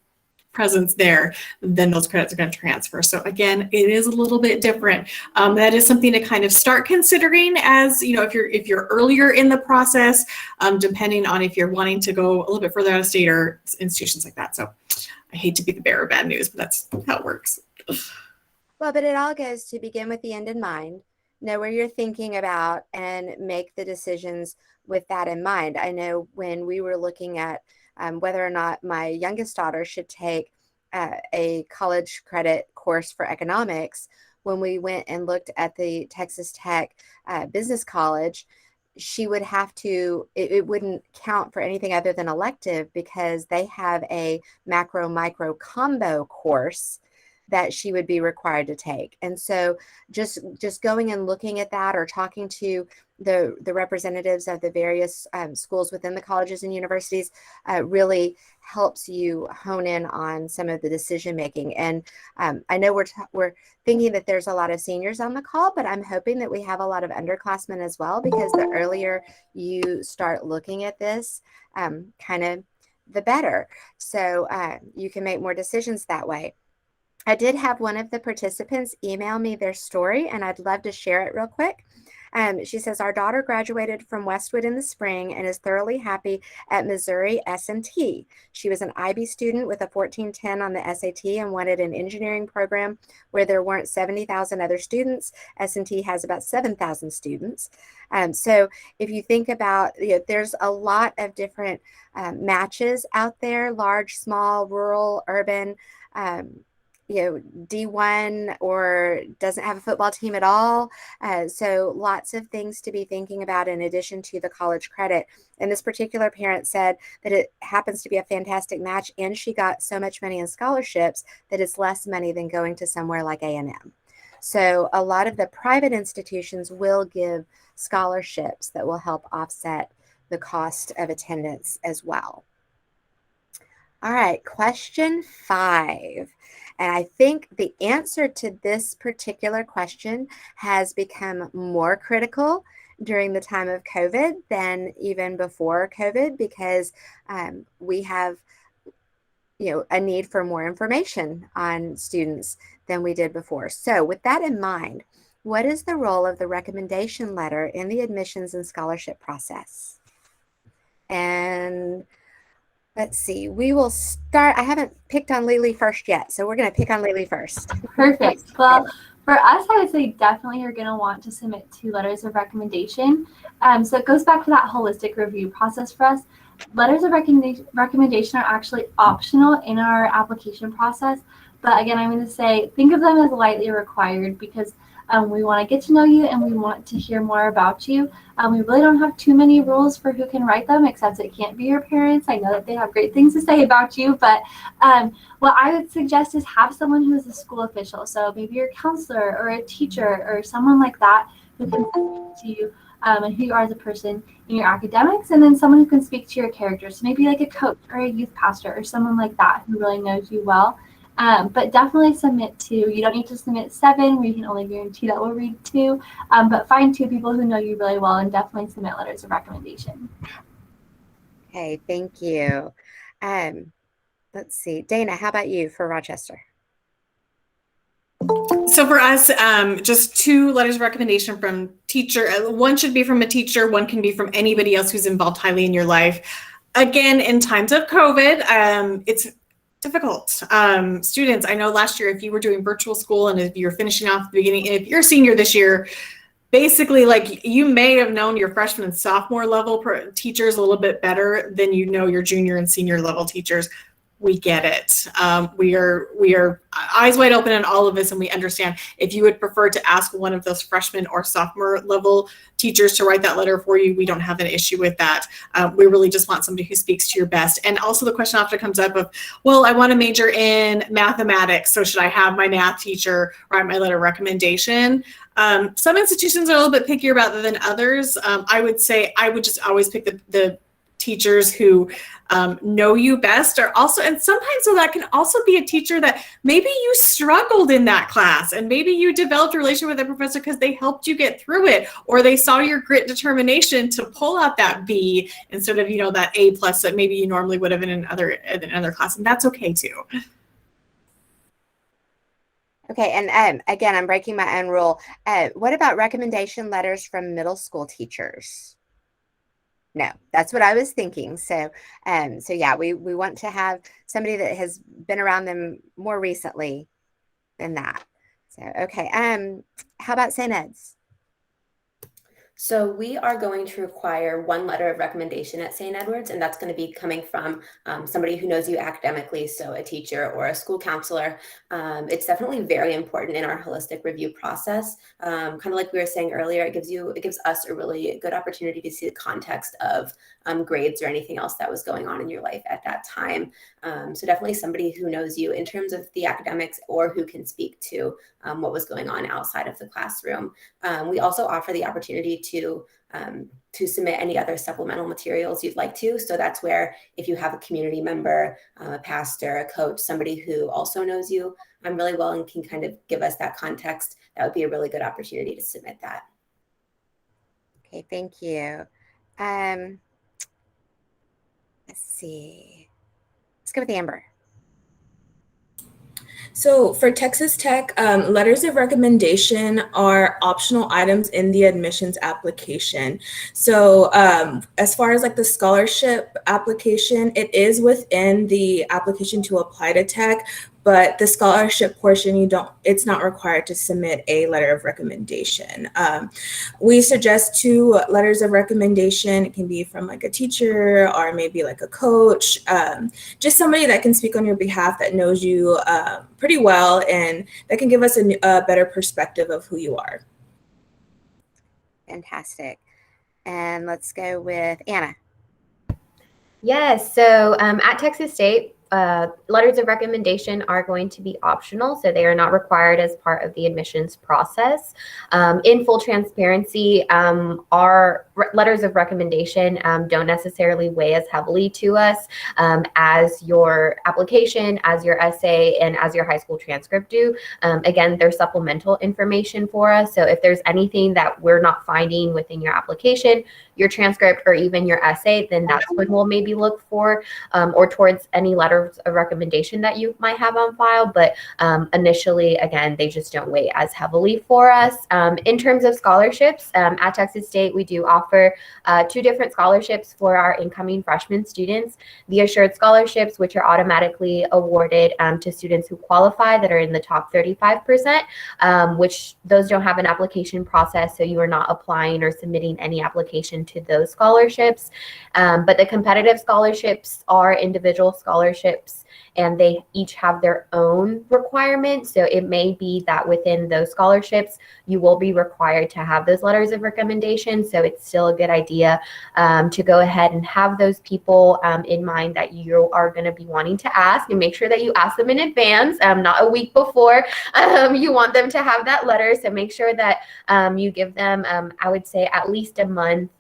presence there, then those credits are going to transfer. So again, it is a little bit different. That is something to kind of start considering as, if you're earlier in the process, depending on if you're wanting to go a little bit further out of state or institutions like that. So I hate to be the bearer of bad news, but that's how it works. Well, but it all goes to begin with the end in mind, know where you're thinking about, and make the decisions with that in mind. I know when we were looking at whether or not my youngest daughter should take a college credit course for economics, when we went and looked at the Texas Tech Business College, she would have to, it wouldn't count for anything other than elective because they have a macro micro combo course that she would be required to take. And so just going and looking at that or talking to the representatives of the various schools within the colleges and universities really helps you hone in on some of the decision making. And I know we're thinking that there's a lot of seniors on the call, but I'm hoping that we have a lot of underclassmen as well, because the earlier you start looking at this, kind of the better. So you can make more decisions that way. I did have one of the participants email me their story, and I'd love to share it real quick. She says, our daughter graduated from Westwood in the spring and is thoroughly happy at Missouri S&T. She was an IB student with a 1410 on the SAT and wanted an engineering program where there weren't 70,000 other students. S&T has about 7,000 students. So if you think about, there's a lot of different matches out there, large, small, rural, urban, D1 or doesn't have a football team at all. So lots of things to be thinking about in addition to the college credit. And this particular parent said that it happens to be a fantastic match, and she got so much money in scholarships that it's less money than going to somewhere like A&M. So a lot of the private institutions will give scholarships that will help offset the cost of attendance as well. All right, question 5. And I think the answer to this particular question has become more critical during the time of COVID than even before COVID, because we have a need for more information on students than we did before. So with that in mind, what is the role of the recommendation letter in the admissions and scholarship process? And let's see, we will start. I haven't picked on Lily first yet, so we're going to pick on Lily first. Perfect. Well, for us, I would say definitely you're going to want to submit 2 letters of recommendation. So it goes back to that holistic review process for us. Letters of recommendation are actually optional in our application process. But again, I'm going to say think of them as lightly required because we want to get to know you and we want to hear more about you. We really don't have too many rules for who can write them, except it can't be your parents. I know that they have great things to say about you, but what I would suggest is have someone who is a school official. So maybe your counselor or a teacher or someone like that who can speak to you and who you are as a person in your academics, and then someone who can speak to your character. So maybe like a coach or a youth pastor or someone like that who really knows you well. But definitely submit 2. You don't need to submit 7. We can only guarantee that we'll read 2. But find 2 people who know you really well and definitely submit letters of recommendation. Okay, thank you. Let's see. Dana, how about you for Rochester? So for us, just 2 letters of recommendation from teacher. One should be from a teacher. One can be from anybody else who's involved highly in your life. Again, in times of COVID, it's difficult. Students, I know last year, if you were doing virtual school and if you're finishing off the beginning, if you're a senior this year, basically, like, you may have known your freshman and sophomore level teachers a little bit better than you know your junior and senior level teachers. We get it. We are eyes wide open on all of this, and we understand. If you would prefer to ask one of those freshman or sophomore level teachers to write that letter for you, we don't have an issue with that. We really just want somebody who speaks to your best. And also the question often comes up of, well, I want to major in mathematics, so should I have my math teacher write my letter of recommendation? Some institutions are a little bit pickier about that than others. I would say I would just always pick the teachers who know you best, or also, and sometimes so that can also be a teacher that maybe you struggled in that class and maybe you developed a relationship with that professor because they helped you get through it, or they saw your grit determination to pull out that B instead of, you know, that A+ that maybe you normally would have in another class, and that's okay too. Okay, and again, I'm breaking my own rule. What about recommendation letters from middle school teachers? No, that's what I was thinking. So yeah, we want to have somebody that has been around them more recently than that. So, okay. How about St. Ed's? So we are going to require 1 letter of recommendation at St. Edward's, and that's going to be coming from somebody who knows you academically, so a teacher or a school counselor. It's definitely very important in our holistic review process. Kind of like we were saying earlier, it gives us a really good opportunity to see the context of grades or anything else that was going on in your life at that time. So definitely somebody who knows you in terms of the academics, or who can speak to what was going on outside of the classroom. We also offer the opportunity to submit any other supplemental materials you'd like to. So that's where, if you have a community member, a pastor, a coach, somebody who also knows you really well and can kind of give us that context, that would be a really good opportunity to submit that. Okay, thank you. Let's see. Let's go with Amber. So for Texas Tech, letters of recommendation are optional items in the admissions application. So as far as like the scholarship application, it is within the application to apply to Tech, but the scholarship portion, it's not required to submit a letter of recommendation. We suggest 2 letters of recommendation. It can be from like a teacher or maybe like a coach, just somebody that can speak on your behalf, that knows you pretty well, and that can give us a better perspective of who you are. Fantastic. And let's go with Anna. Yes, so at Texas State, letters of recommendation are going to be optional, so they are not required as part of the admissions process. In full transparency, our letters of recommendation don't necessarily weigh as heavily to us as your application, as your essay, and as your high school transcript do. Again, they're supplemental information for us, so if there's anything that we're not finding within your application, your transcript, or even your essay, then that's when we'll maybe look for or towards any letter letters of recommendation that you might have on file, but initially, again, they just don't weigh as heavily for us. In terms of scholarships, at Texas State, we do offer 2 different scholarships for our incoming freshman students. The Assured Scholarships, which are automatically awarded to students who qualify that are in the top 35%, which those don't have an application process, so you are not applying or submitting any application to those scholarships. But the competitive scholarships are individual scholarships, and they each have their own requirements. So it may be that within those scholarships, you will be required to have those letters of recommendation. So it's still a good idea to go ahead and have those people in mind that you are going to be wanting to ask, and make sure that you ask them in advance, not a week before you want them to have that letter. So make sure that you give them, I would say, at least a month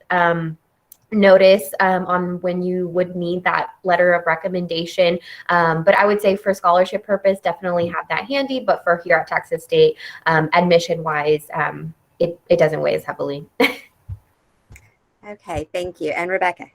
notice on when you would need that letter of recommendation. But I would say for scholarship purpose, definitely have that handy. But for here at Texas State, admission wise, it doesn't weigh as heavily. Okay, thank you. And Rebecca.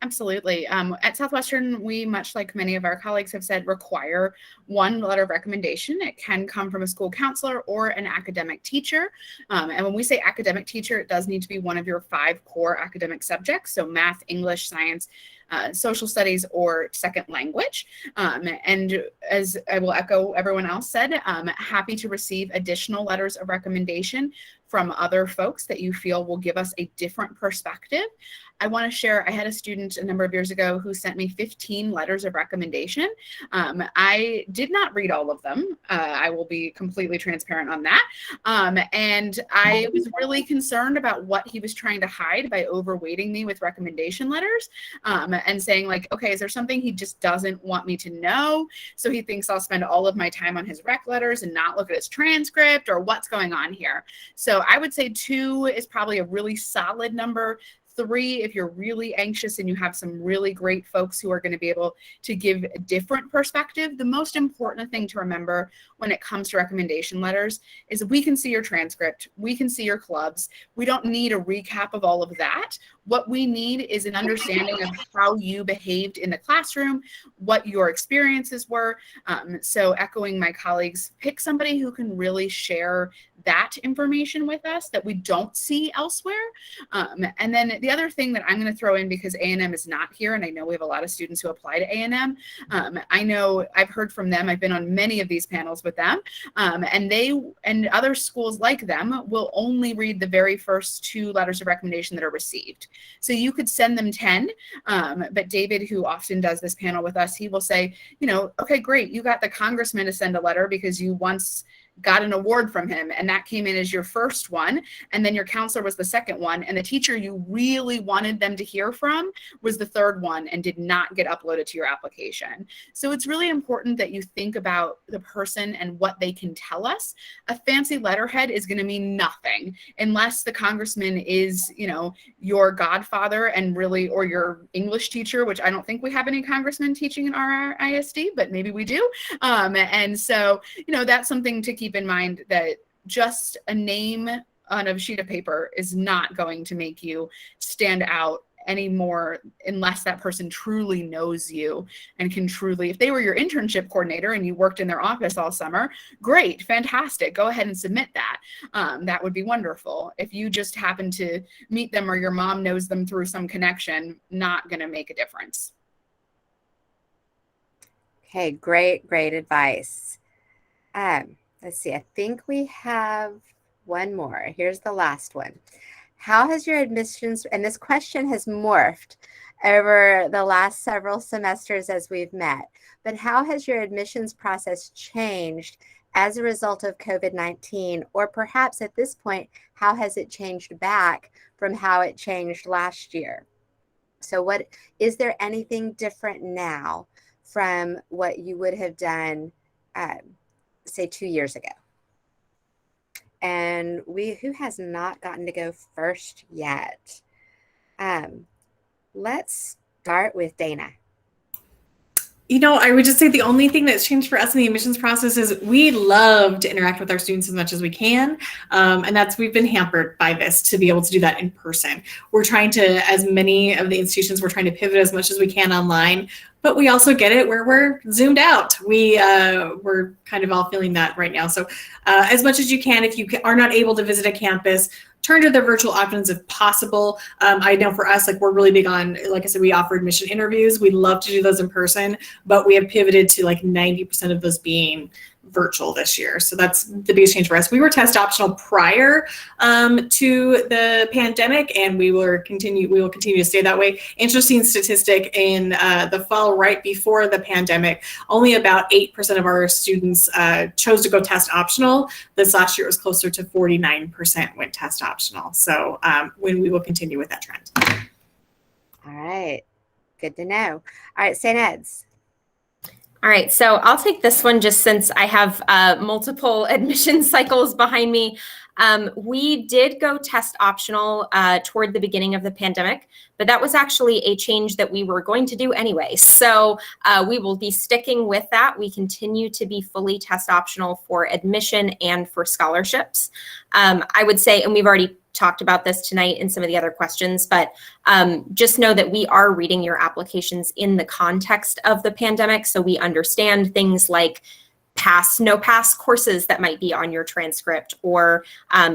Absolutely. At Southwestern, we, much like many of our colleagues have said, require 1 letter of recommendation. It can come from a school counselor or an academic teacher. And when we say academic teacher, it does need to be one of your 5 core academic subjects. So math, English, science, social studies, or second language. And as I will echo everyone else said, happy to receive additional letters of recommendation from other folks that you feel will give us a different perspective. I want to share, I had a student a number of years ago who sent me 15 letters of recommendation. I did not read all of them. I will be completely transparent on that. And I was really concerned about what he was trying to hide by overweighting me with recommendation letters, and saying like, okay, is there something he just doesn't want me to know? So he thinks I'll spend all of my time on his rec letters and not look at his transcript, or what's going on here? So I would say 2 is probably a really solid number. 3, if you're really anxious and you have some really great folks who are going to be able to give a different perspective. The most important thing to remember when it comes to recommendation letters is we can see your transcript, we can see your clubs. We don't need a recap of all of that. What we need is an understanding of how you behaved in the classroom, what your experiences were. So echoing my colleagues, pick somebody who can really share that information with us that we don't see elsewhere. And then the other thing that I'm going to throw in, because A&M is not here, and I know we have a lot of students who apply to A&M. I know I've heard from them. I've been on many of these panels with them, and they and other schools like them will only read the very first 2 letters of recommendation that are received. So you could send them 10, but David, who often does this panel with us, he will say, you know, okay, great, you got the congressman to send a letter because you once got an award from him, and that came in as your first one, and then your counselor was the second one, and the teacher you really wanted them to hear from was the third one and did not get uploaded to your application. So it's really important that you think about the person and what they can tell us. A fancy letterhead is going to mean nothing unless the congressman is, you know, your godfather and really, or your English teacher, which I don't think we have any congressmen teaching in our ISD, but maybe we do. And so, you know, that's something to keep in mind, that just a name on a sheet of paper is not going to make you stand out anymore unless that person truly knows you and can truly, if they were your internship coordinator and you worked in their office all summer, great, fantastic, go ahead and submit that. That would be wonderful. If you just happen to meet them or your mom knows them through some connection, not going to make a difference. Okay, great advice. Let's see, I think we have one more. Here's the last one. How has your admissions, and this question has morphed over the last several semesters as we've met, but how has your admissions process changed as a result of COVID-19? Or perhaps at this point, how has it changed back from how it changed last year? So what, is there anything different now from what you would have done say 2 years ago? And who has not gotten to go first yet? Let's start with Dana. I would just say the only thing that's changed for us in the admissions process is we love to interact with our students as much as we can. And we've been hampered by this to be able to do that in person. We're trying to, as many of the institutions, we're trying to pivot as much as we can online, but we also get it where we're zoomed out. We're kind of all feeling that right now. So as much as you can, if you are not able to visit a campus, turn to the virtual options if possible. I know for us, we're really big on, like I said, we offer admission interviews. We love to do those in person, but we have pivoted to 90% of those being virtual this year. So that's the biggest change for us. We were test optional prior to the pandemic, and we will continue to stay that way. Interesting statistic, in the fall right before the pandemic, only about 8% of our students chose to go test optional. This last year it was closer to 49% went test optional. So we will continue with that trend. All right, good to know. All right, St. Ed's. All right, so I'll take this one just since I have multiple admission cycles behind me. We did go test optional toward the beginning of the pandemic, but that was actually a change that we were going to do anyway. So we will be sticking with that. We continue to be fully test optional for admission and for scholarships. I would say, and we've already talked about this tonight in some of the other questions, but just know that we are reading your applications in the context of the pandemic. So we understand things like no pass courses that might be on your transcript, or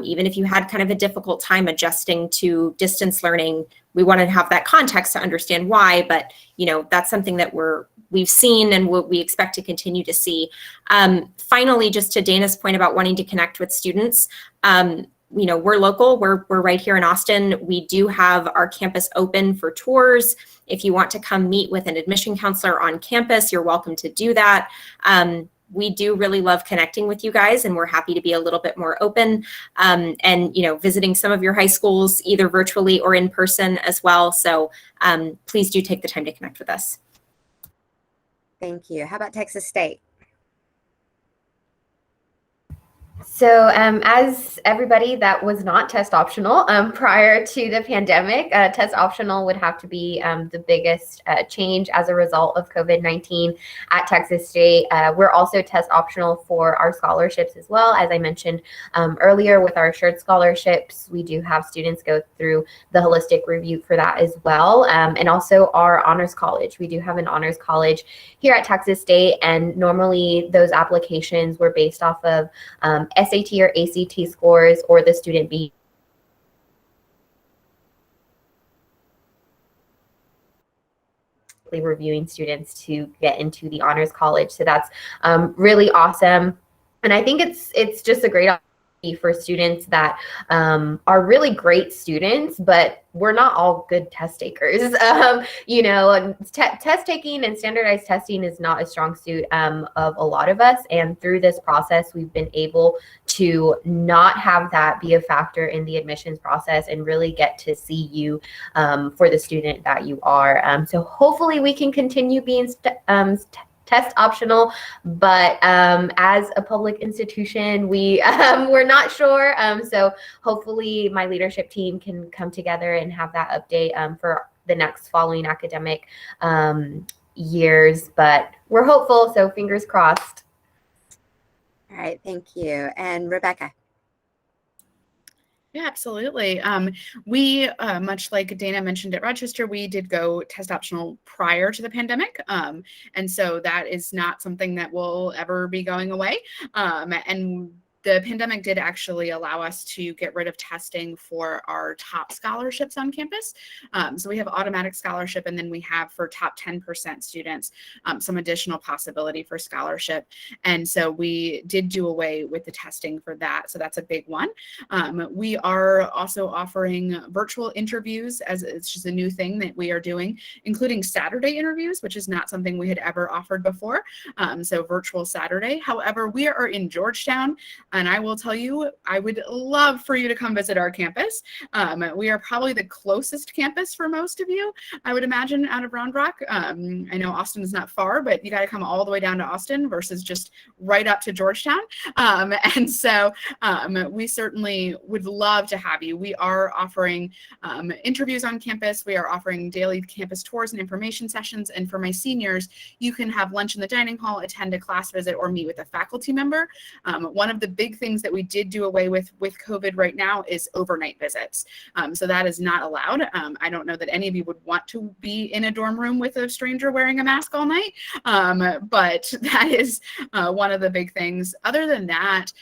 even if you had kind of a difficult time adjusting to distance learning, we want to have that context to understand why, but that's something that we've seen and what we expect to continue to see. Finally, just to Dana's point about wanting to connect with students, we're local, we're right here in Austin. We do have our campus open for tours. If you want to come meet with an admission counselor on campus, you're welcome to do that. We do really love connecting with you guys, and we're happy to be a little bit more open and visiting some of your high schools either virtually or in person as well. So please do take the time to connect with us. Thank you. How about Texas State? So as everybody that was not test optional prior to the pandemic, test optional would have to be the biggest change as a result of COVID-19 at Texas State. We're also test optional for our scholarships as well. As I mentioned earlier, with our shared scholarships, we do have students go through the holistic review for that as well. And also our honors college. We do have an honors college here at Texas State, and normally those applications were based off of SAT or ACT scores, or the student being reviewing students to get into the honors college. So that's really awesome. And I think it's just a great opportunity for students that are really great students, but we're not all good test takers. Test taking and standardized testing is not a strong suit of a lot of us. And through this process, we've been able to not have that be a factor in the admissions process and really get to see you for the student that you are. So hopefully we can continue being test optional, but as a public institution, we're not sure. So hopefully my leadership team can come together and have that update for the next following academic years, but we're hopeful, so fingers crossed. All right, thank you. And Rebecca. Yeah, absolutely. We, much like Dana mentioned at Rochester, we did go test optional prior to the pandemic. And so that is not something that will ever be going away. And the pandemic did actually allow us to get rid of testing for our top scholarships on campus. So we have automatic scholarship, and then we have for top 10% students, some additional possibility for scholarship. And so we did do away with the testing for that. So that's a big one. We are also offering virtual interviews, as it's just a new thing that we are doing, including Saturday interviews, which is not something we had ever offered before. So virtual Saturday. However, we are in Georgetown. And I will tell you, I would love for you to come visit our campus. We are probably the closest campus for most of you, I would imagine, out of Round Rock. I know Austin is not far, but you got to come all the way down to Austin versus just right up to Georgetown. And so we certainly would love to have you. We are offering interviews on campus. We are offering daily campus tours and information sessions. And for my seniors, you can have lunch in the dining hall, attend a class visit, or meet with a faculty member. One of the big things that we did do away with COVID right now is overnight visits. So that is not allowed. I don't know that any of you would want to be in a dorm room with a stranger wearing a mask all night, but that is one of the big things. Other than that,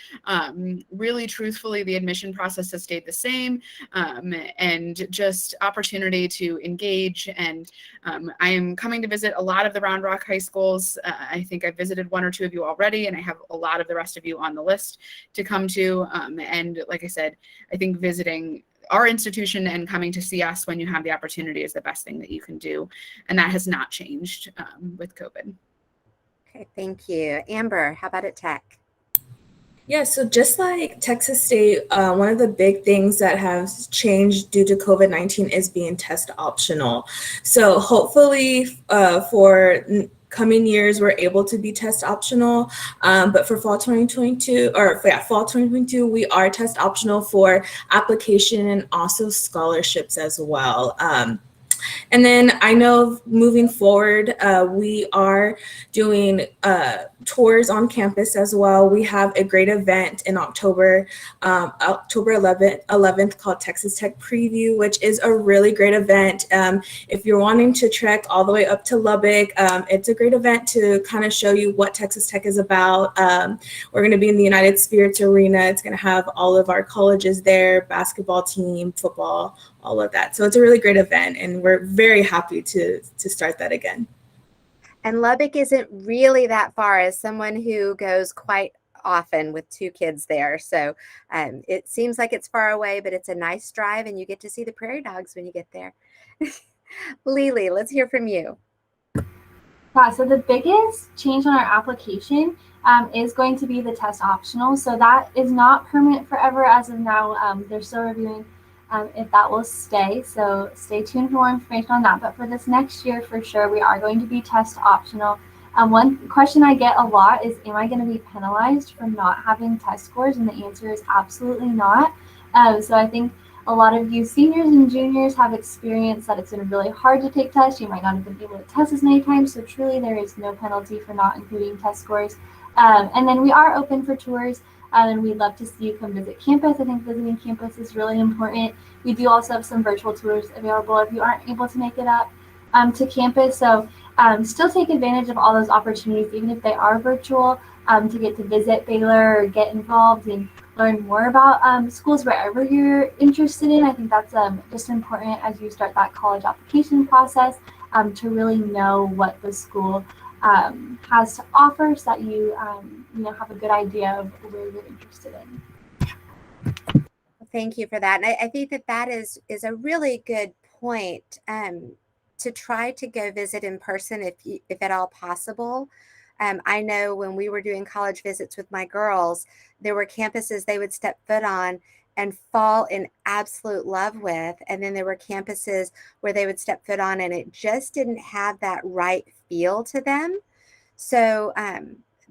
really truthfully, the admission process has stayed the same, and just opportunity to engage. And I am coming to visit a lot of the Round Rock high schools. I think I've visited one or two of you already, and I have a lot of the rest of you on the list to come to. And like I said, I think visiting our institution and coming to see us when you have the opportunity is the best thing that you can do. And that has not changed with COVID. Okay, thank you. Amber, how about at Tech? Yeah, so just like Texas State, one of the big things that has changed due to COVID-19 is being test optional. So hopefully for coming years, we're able to be test optional. But for fall 2022, fall 2022, we are test optional for application and also scholarships as well. And then I know moving forward, we are doing tours on campus as well. We have a great event in October 11th called Texas Tech Preview, which is a really great event. If you're wanting to trek all the way up to Lubbock, it's a great event to kind of show you what Texas Tech is about. We're going to be in the United Spirits Arena. It's going to have all of our colleges there, basketball team, football, all of that. So it's a really great event, and we're very happy to start that again. And Lubbock isn't really that far, as someone who goes quite often with 2 kids there. So it seems like it's far away, but it's a nice drive, and you get to see the prairie dogs when you get there. Lily, let's hear from you. Yeah, so the biggest change on our application is going to be the test optional. So that is not permanent forever as of now. They're still reviewing if that will stay. So stay tuned for more information on that. But for this next year, for sure, we are going to be test optional. One question I get a lot is, am I going to be penalized for not having test scores? And the answer is absolutely not. So I think a lot of you seniors and juniors have experienced that it's been really hard to take tests. You might not have been able to test as many times. So truly, there is no penalty for not including test scores. And then we are open for tours. And we'd love to see you come visit campus. I think visiting campus is really important. We do also have some virtual tours available if you aren't able to make it up to campus. So still take advantage of all those opportunities, even if they are virtual, to get to visit Baylor or get involved and learn more about schools wherever you're interested in. I think that's just important as you start that college application process, to really know what the school has to offer, so that you have a good idea of where you're interested in. Thank you for that. And I think that is a really good point, to try to go visit in person if at all possible. I know when we were doing college visits with my girls, there were campuses they would step foot on and fall in absolute love with. And then there were campuses where they would step foot on and it just didn't have that right feel to them. So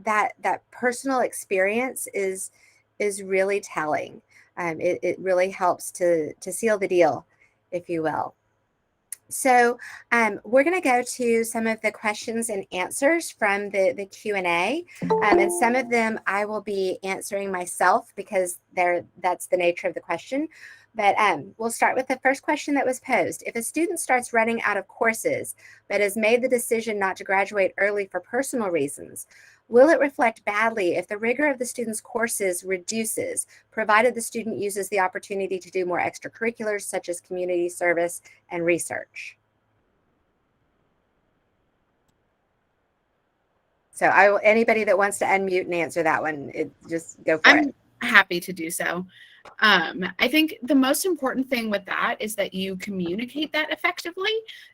that personal experience is really telling. It really helps to seal the deal, if you will. So we're going to go to some of the questions and answers from the Q&A. And some of them I will be answering myself because that's the nature of the question. But we'll start with the first question that was posed. If a student starts running out of courses, but has made the decision not to graduate early for personal reasons, will it reflect badly if the rigor of the student's courses reduces, provided the student uses the opportunity to do more extracurriculars such as community service and research? So anybody that wants to unmute and answer that one, just go for it. I'm happy to do so. I think the most important thing with that is that you communicate that effectively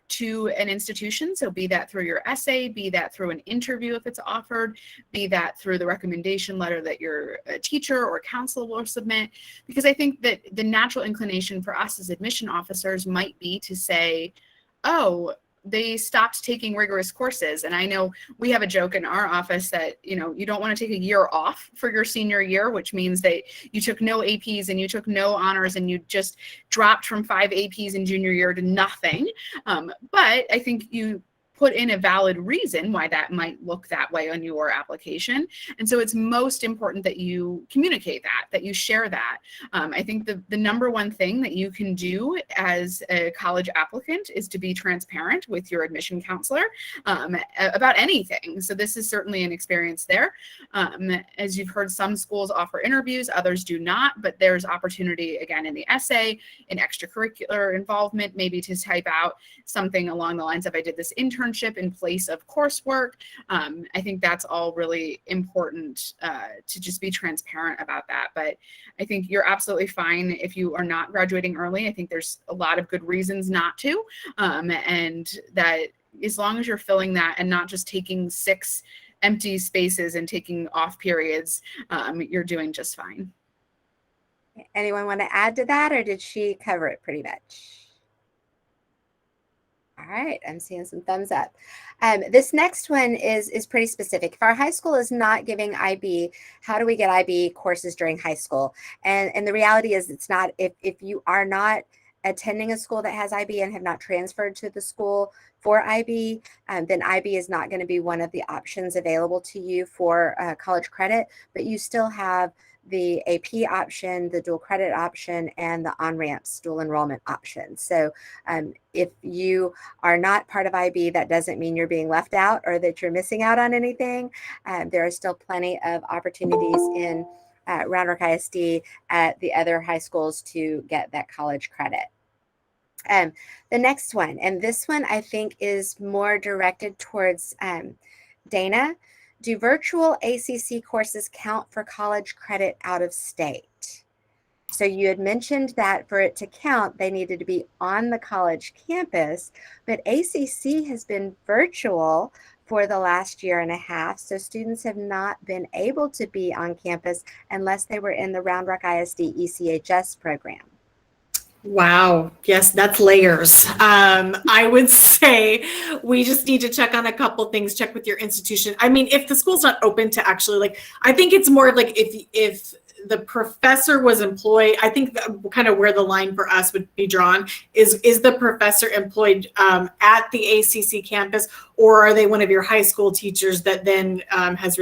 to an institution. So be that through your essay, be that through an interview if it's offered, be that through the recommendation letter that your teacher or counselor will submit. Because I think that the natural inclination for us as admission officers might be to say, oh, they stopped taking rigorous courses. And I know we have a joke in our office that, you know, you don't want to take a year off for your senior year, which means that you took no APs and you took no honors and you just dropped from 5 APs in junior year to nothing. But I think you put in a valid reason why that might look that way on your application. And so it's most important that you communicate that you share that. I think the number one thing that you can do as a college applicant is to be transparent with your admission counselor about anything. So this is certainly an experience there. As you've heard, some schools offer interviews, others do not, but there's opportunity again in the essay, in extracurricular involvement, maybe to type out something along the lines of, I did this internship in place of coursework. I think that's all really important to just be transparent about that. But I think you're absolutely fine if you are not graduating early. I think there's a lot of good reasons not to. And that as long as you're filling that and not just taking 6 empty spaces and taking off periods, you're doing just fine. Anyone want to add to that, or did she cover it pretty much? All right, I'm seeing some thumbs up. This next one is pretty specific. If our high school is not giving IB, how do we get IB courses during high school? And the reality is it's not, if you are not attending a school that has IB and have not transferred to the school for IB, then IB is not going to be one of the options available to you for college credit, but you still have the AP option, the dual credit option, and the on-ramps dual enrollment option. So if you are not part of IB, that doesn't mean you're being left out or that you're missing out on anything. There are still plenty of opportunities in Round Rock ISD at the other high schools to get that college credit. The next one, and this one I think is more directed towards Dana. Do virtual ACC courses count for college credit out of state? So you had mentioned that for it to count, they needed to be on the college campus, but ACC has been virtual for the last year and a half. So students have not been able to be on campus unless they were in the Round Rock ISD ECHS program. Wow. Yes, that's layers. I would say we just need to check on a couple things, check with your institution. I mean, if the school's not open to actually, like, I think it's more like if the professor was employed, I think kind of where the line for us would be drawn is the professor employed at the ACC campus, or are they one of your high school teachers that then has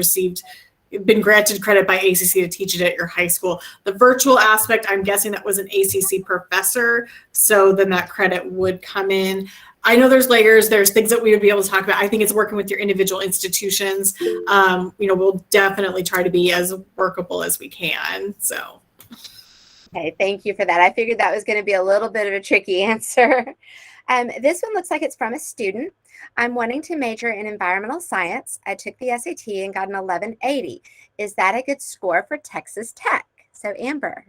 been granted credit by ACC to teach it at your high school? The virtual aspect, I'm guessing that was an ACC professor, so then that credit would come in. I know there's layers, there's things that we would be able to talk about. I think it's working with your individual institutions. We'll definitely try to be as workable as we can. So. Okay, thank you for that. I figured that was going to be a little bit of a tricky answer. This one looks like it's from a student. I'm wanting to major in environmental science. I took the SAT and got an 1180. Is that a good score for Texas Tech? So Amber.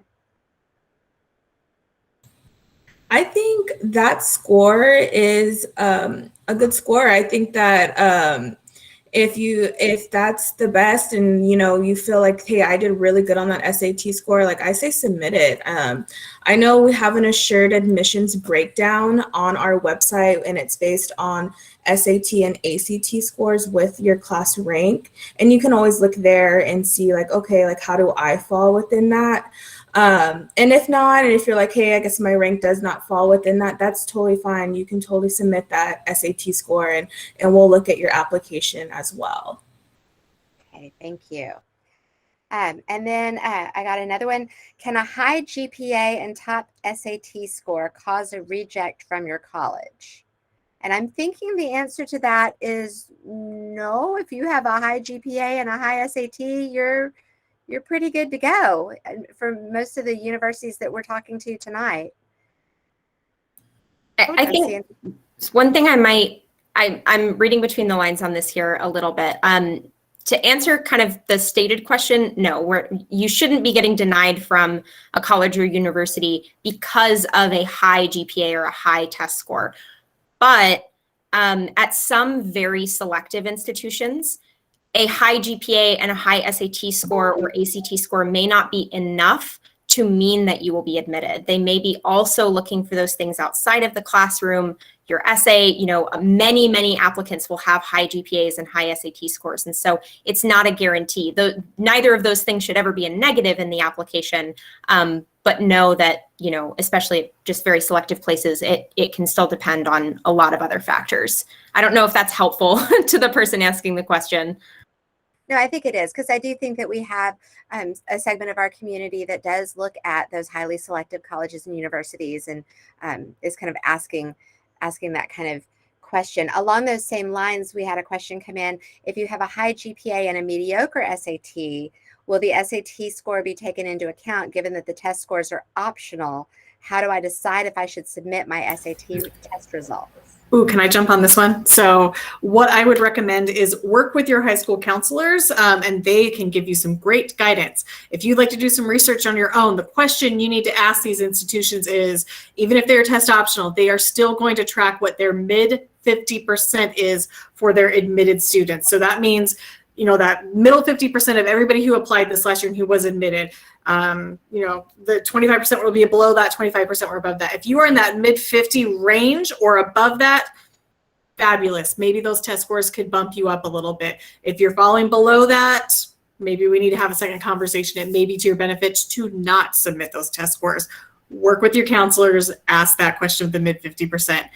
I think that score is a good score. I think that if that's the best and you feel like, hey, I did really good on that SAT score, like I say submit it. I know we have an assured admissions breakdown on our website, and it's based on SAT and ACT scores with your class rank, and you can always look there and see like, okay, like how do I fall within that? And if not, and if you're like, hey, I guess my rank does not fall within that, that's totally fine. You can totally submit that SAT score and we'll look at your application as well. Okay, thank you. And then I got another one. Can a high GPA and top SAT score cause a reject from your college? And I'm thinking the answer to that is no. If you have a high GPA and a high SAT, you're pretty good to go for most of the universities that we're talking to tonight. I think one thing I'm reading between the lines on this here a little bit. to answer kind of the stated question, no, you shouldn't be getting denied from a college or university because of a high GPA or a high test score. But at some very selective institutions, a high GPA and a high SAT score or ACT score may not be enough to mean that you will be admitted. They may be also looking for those things outside of the classroom, your essay, you know, many applicants will have high GPAs and high SAT scores. And so it's not a guarantee. Neither of those things should ever be a negative in the application. But know that, you know, especially just very selective places, it can still depend on a lot of other factors. I don't know if that's helpful to the person asking the question. No, I think it is, because I do think that we have a segment of our community that does look at those highly selective colleges and universities, and is kind of asking that kind of question. Along those same lines, we had a question come in: if you have a high GPA and a mediocre SAT, will the SAT score be taken into account given that the test scores are optional? How do I decide if I should submit my SAT test results? Ooh, can I jump on this one? So what I would recommend is work with your high school counselors, and they can give you some great guidance. If you'd like to do some research on your own, the question you need to ask these institutions is, even if they're test optional, they are still going to track what their mid 50% is for their admitted students. So that means, you know, that middle 50% of everybody who applied this last year and who was admitted, you know, the 25% will be below that, 25% or above that. If you are in that mid 50 range or above that, fabulous. Maybe those test scores could bump you up a little bit. If you're falling below that, maybe we need to have a second conversation. It may be to your benefit to not submit those test scores. Work with your counselors, ask that question of the mid 50%.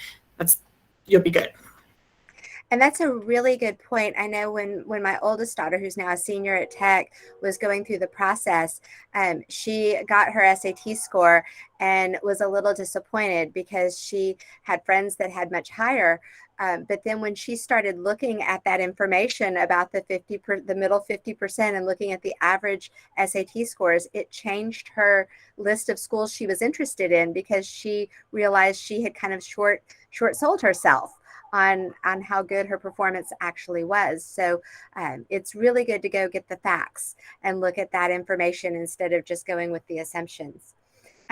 You'll be good. And that's a really good point. I know when my oldest daughter, who's now a senior at Tech, was going through the process, she got her SAT score and was a little disappointed because she had friends that had much higher. But then when she started looking at that information about the middle 50% and looking at the average SAT scores, it changed her list of schools she was interested in, because she realized she had kind of short sold herself on how good her performance actually was. So it's really good to go get the facts and look at that information instead of just going with the assumptions.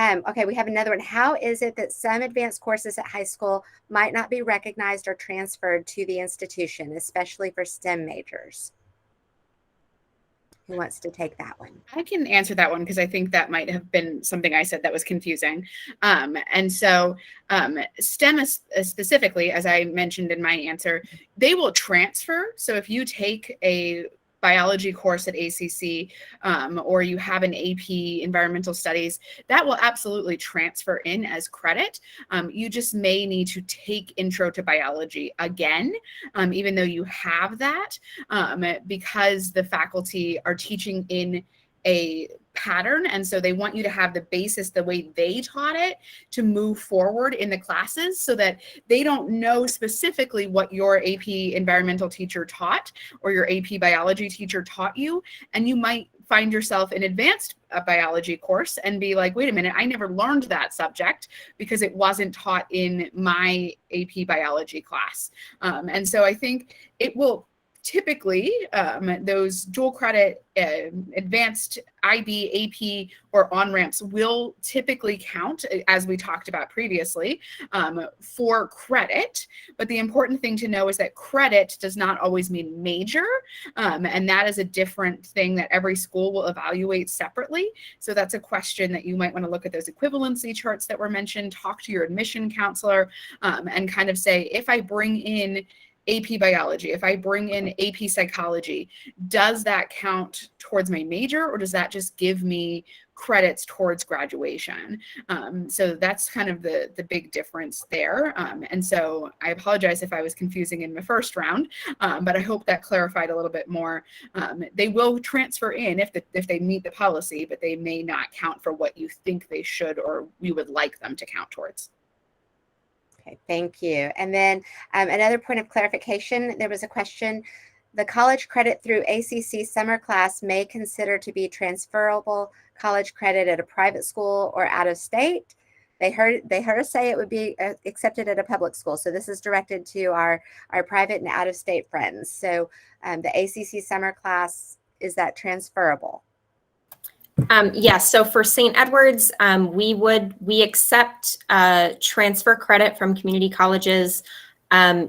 Okay, we have another one. How is it that some advanced courses at high school might not be recognized or transferred to the institution, especially for STEM majors? Who wants to take that one? I can answer that one because I think that might have been something I said that was confusing. And so STEM specifically, as I mentioned in my answer, they will transfer. So if you take a biology course at ACC, or you have an AP environmental studies, that will absolutely transfer in as credit. You just may need to take intro to biology again, even though you have that, because the faculty are teaching in a pattern. And so they want you to have the basis the way they taught it to move forward in the classes, so that they don't know specifically what your AP environmental teacher taught or your AP biology teacher taught you. And you might find yourself in advanced biology course and be like, wait a minute, I never learned that subject because it wasn't taught in my AP biology class. And so I think it will typically, those dual credit advanced IB, AP, or on-ramps will typically count, as we talked about previously, for credit. But the important thing to know is that credit does not always mean major, and that is a different thing that every school will evaluate separately. So that's a question that you might want to look at those equivalency charts that were mentioned, talk to your admission counselor, and kind of say, if I bring in AP biology, if I bring in AP psychology, does that count towards my major, or does that just give me credits towards graduation? So that's kind of the big difference there. And so I apologize if I was confusing in the first round, but I hope that clarified a little bit more. They will transfer in if they meet the policy, but they may not count for what you think they should or you would like them to count towards. Okay, thank you. And then another point of clarification, there was a question: the college credit through ACC summer class may consider to be transferable college credit at a private school or out of state. They heard us say it would be accepted at a public school. So this is directed to our private and out-of-state friends. So the ACC summer class, is that transferable? Yes. So for St. Edward's, we accept transfer credit from community colleges.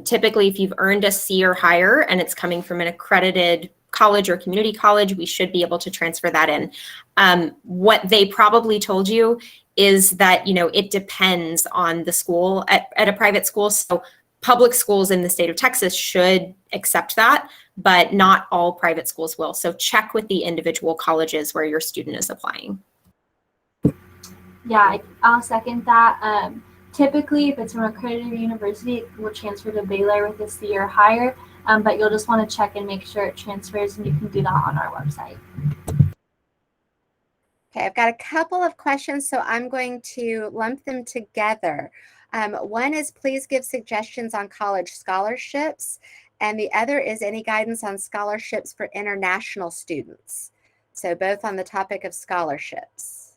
Typically, if you've earned a C or higher and it's coming from an accredited college or community college, we should be able to transfer that in. What they probably told you is that, it depends on the school at a private school. So public schools in the state of Texas should accept that, but not all private schools will. So check with the individual colleges where your student is applying. Yeah, I'll second that. Typically, if it's from an accredited university, it will transfer to Baylor with a C or higher, but you'll just want to check and make sure it transfers, and you can do that on our website. Okay, I've got a couple of questions, so I'm going to lump them together. One is, please give suggestions on college scholarships, and the other is any guidance on scholarships for international students. So both on the topic of scholarships.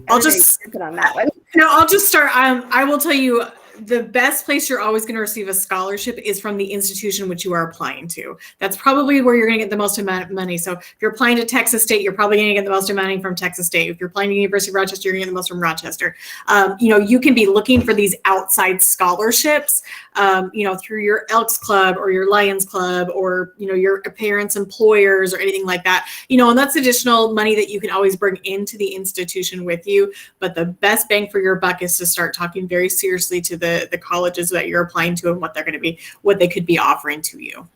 I'll just on that one. No, I'll just start. I will tell you, the best place you're always going to receive a scholarship is from the institution which you are applying to. That's probably where you're going to get the most amount of money. So if you're applying to Texas State, you're probably going to get the most money from Texas State. If you're applying to University of Rochester, you're going to get the most from Rochester. You can be looking for these outside scholarships, through your Elks Club or your Lions Club or, your parents' employers or anything like that. And that's additional money that you can always bring into the institution with you. But the best bang for your buck is to start talking very seriously to the colleges that you're applying to and what they could be offering to you.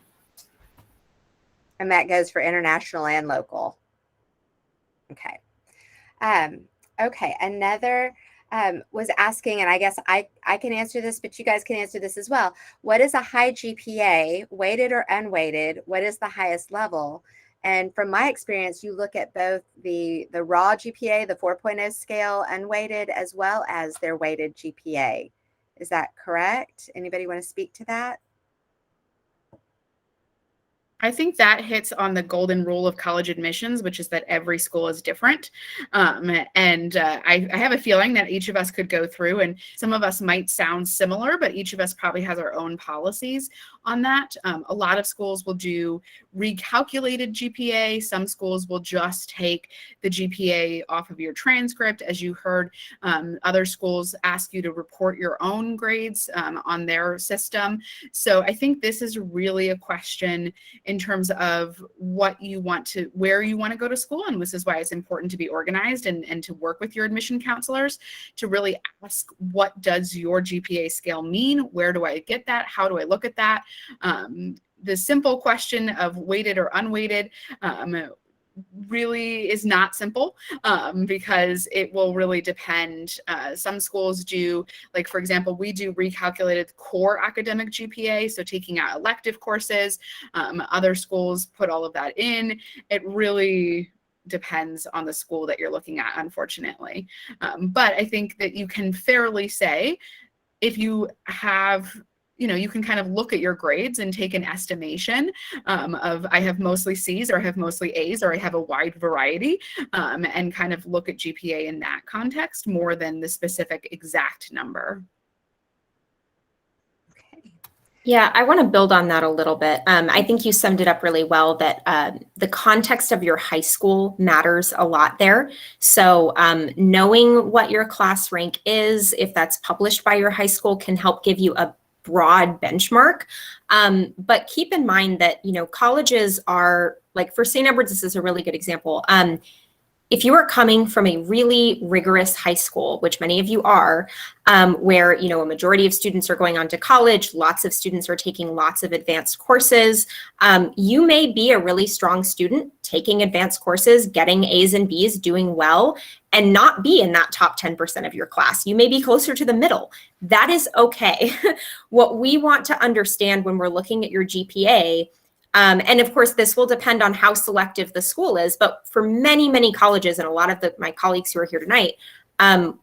And that goes for international and local. Okay. Okay. Another was asking, and I guess I can answer this, but you guys can answer this as well. What is a high GPA, weighted or unweighted? What is the highest level? And from my experience, you look at both the raw GPA, the 4.0 scale, unweighted, as well as their weighted GPA. Is that correct? Anybody want to speak to that? I think that hits on the golden rule of college admissions, which is that every school is different. I have a feeling that each of us could go through, and some of us might sound similar, but each of us probably has our own policies on that. A lot of schools will do recalculated GPA. Some schools will just take the GPA off of your transcript. As you heard, other schools ask you to report your own grades on their system. So I think this is really a question in terms of where you want to go to school. And this is why it's important to be organized and to work with your admission counselors to really ask, what does your GPA scale mean? Where do I get that? How do I look at that? The simple question of weighted or unweighted really is not simple because it will really depend. Some schools do, like, for example, we do recalculated core academic GPA, so taking out elective courses. Other schools put all of that in. It really depends on the school that you're looking at, unfortunately. But I think that you can fairly say, if you have, you can kind of look at your grades and take an estimation of, I have mostly C's, or I have mostly A's, or I have a wide variety, and kind of look at GPA in that context more than the specific exact number. Yeah, I want to build on that a little bit. I think you summed it up really well, that the context of your high school matters a lot there. So knowing what your class rank is, if that's published by your high school, can help give you a broad benchmark. But keep in mind that, colleges are, like for St. Edward's, this is a really good example. If you are coming from a really rigorous high school, which many of you are, where, a majority of students are going on to college, lots of students are taking lots of advanced courses, you may be a really strong student taking advanced courses, getting A's and B's, doing well, and not be in that top 10% of your class. You may be closer to the middle. That is okay. What we want to understand when we're looking at your GPA, and of course, this will depend on how selective the school is, but for many, many colleges, and a lot of my colleagues who are here tonight,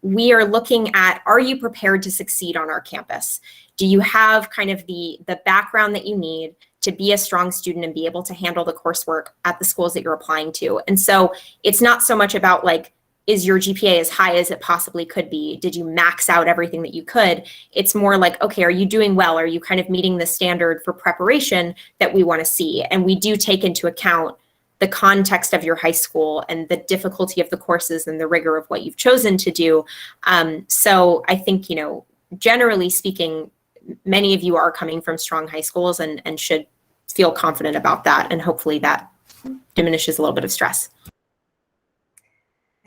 we are looking at, are you prepared to succeed on our campus? Do you have kind of the background that you need to be a strong student and be able to handle the coursework at the schools that you're applying to. And so it's not so much about like, is your GPA as high as it possibly could be? Did you max out everything that you could? It's more like, okay, are you doing well? Are you kind of meeting the standard for preparation that we want to see? And we do take into account the context of your high school and the difficulty of the courses and the rigor of what you've chosen to do. So I think, you know, generally speaking, many of you are coming from strong high schools and should feel confident about that. And hopefully that diminishes a little bit of stress.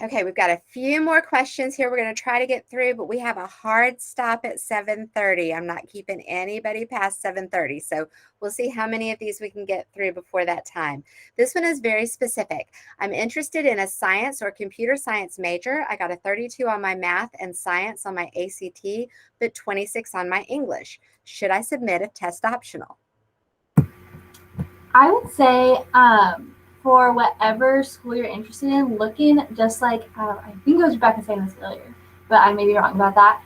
Okay, we've got a few more questions here we're going to try to get through, but we have a hard stop at 7:30. I'm not keeping anybody past 7:30, so we'll see how many of these we can get through before that time. This one is very specific. I'm interested in a science or computer science major. I got a 32 on my math and science on my ACT, but 26 on my English. Should I submit if test optional? I would say for whatever school you're interested in, looking just like, I think it was Rebecca saying this earlier, but I may be wrong about that.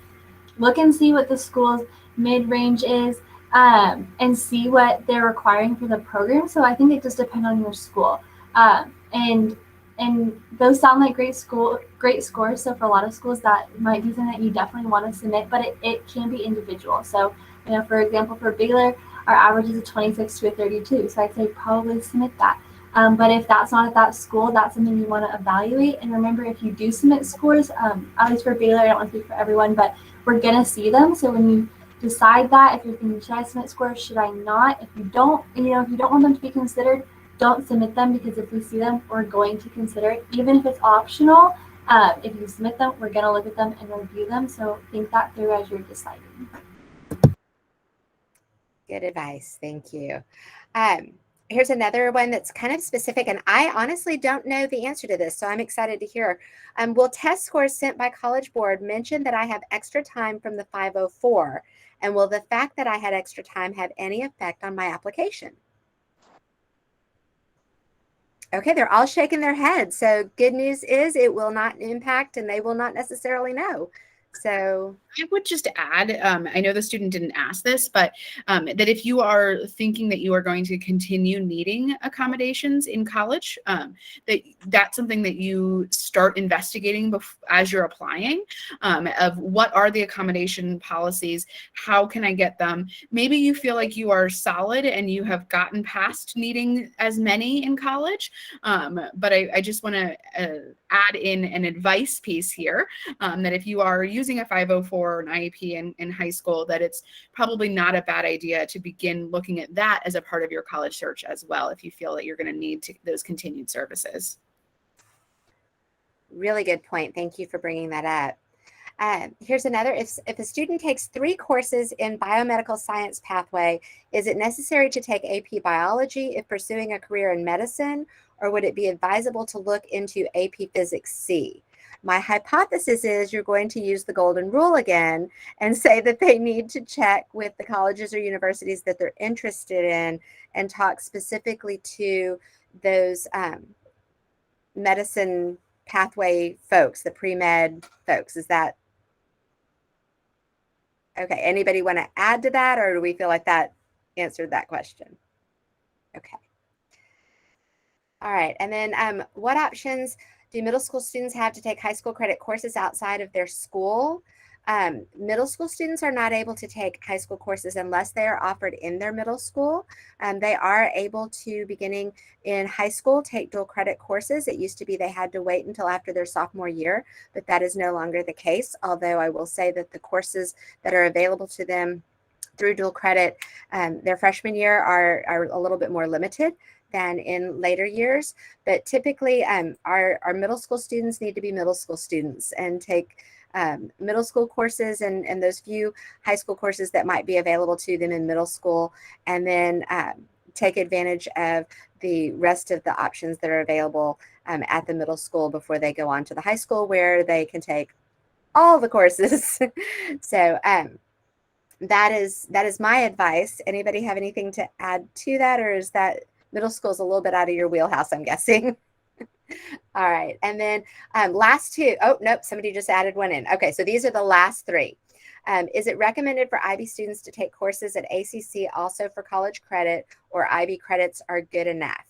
Look and see what the school's mid-range is and see what they're requiring for the program. So I think it just depends on your school. And those sound like great scores. So for a lot of schools, that might be something that you definitely want to submit, but it can be individual. So, you know, for example, for Baylor, our average is a 26 to a 32. So I'd say probably submit that. But if that's not at that school, that's something you want to evaluate. And remember, if you do submit scores, at least for Baylor, I don't want to speak for everyone, but we're going to see them. So when you decide that, if you're thinking, should I submit scores, should I not? If you don't, if you don't want them to be considered, don't submit them, because if we see them, we're going to consider it. Even if it's optional, if you submit them, we're going to look at them and review them. So think that through as you're deciding. Good advice. Thank you. Here's another one that's kind of specific, and I honestly don't know the answer to this, so I'm excited to hear. Will test scores sent by College Board mention that I have extra time from the 504? And will the fact that I had extra time have any effect on my application? Okay, they're all shaking their heads. So good news is it will not impact, and they will not necessarily know. So I would just add, I know the student didn't ask this, but that if you are thinking that you are going to continue needing accommodations in college, that's something that you start investigating as you're applying, of what are the accommodation policies, how can I get them? Maybe you feel like you are solid and you have gotten past needing as many in college, but I just want to add in an advice piece here, that if you are using a 504 or an IEP in high school, that it's probably not a bad idea to begin looking at that as a part of your college search as well, if you feel that you're going to need those continued services. Really good point. Thank you for bringing that up. Here's another. If a student takes 3 courses in biomedical science pathway, is it necessary to take AP biology if pursuing a career in medicine, or would it be advisable to look into AP Physics C? My hypothesis is you're going to use the golden rule again and say that they need to check with the colleges or universities that they're interested in and talk specifically to those medicine pathway folks, the pre-med folks. Is that okay? Anybody want to add to that, or do we feel like that answered that question? Okay. All right. And then what options do middle school students have to take high school credit courses outside of their school? Middle school students are not able to take high school courses unless they are offered in their middle school. They are able to, beginning in high school, take dual credit courses. It used to be they had to wait until after their sophomore year, but that is no longer the case. Although I will say that the courses that are available to them through dual credit their freshman year are a little bit more limited than in later years. But typically our middle school students need to be middle school students and take middle school courses and those few high school courses that might be available to them in middle school, and then take advantage of the rest of the options that are available at the middle school before they go on to the high school, where they can take all the courses. So that is my advice. Anybody have anything to add to that, or is that middle school is a little bit out of your wheelhouse, I'm guessing? All right. And then last two. Oh, nope. Somebody just added one in. Okay. So these are the last 3. Is it recommended for IB students to take courses at ACC also for college credit, or IB credits are good enough?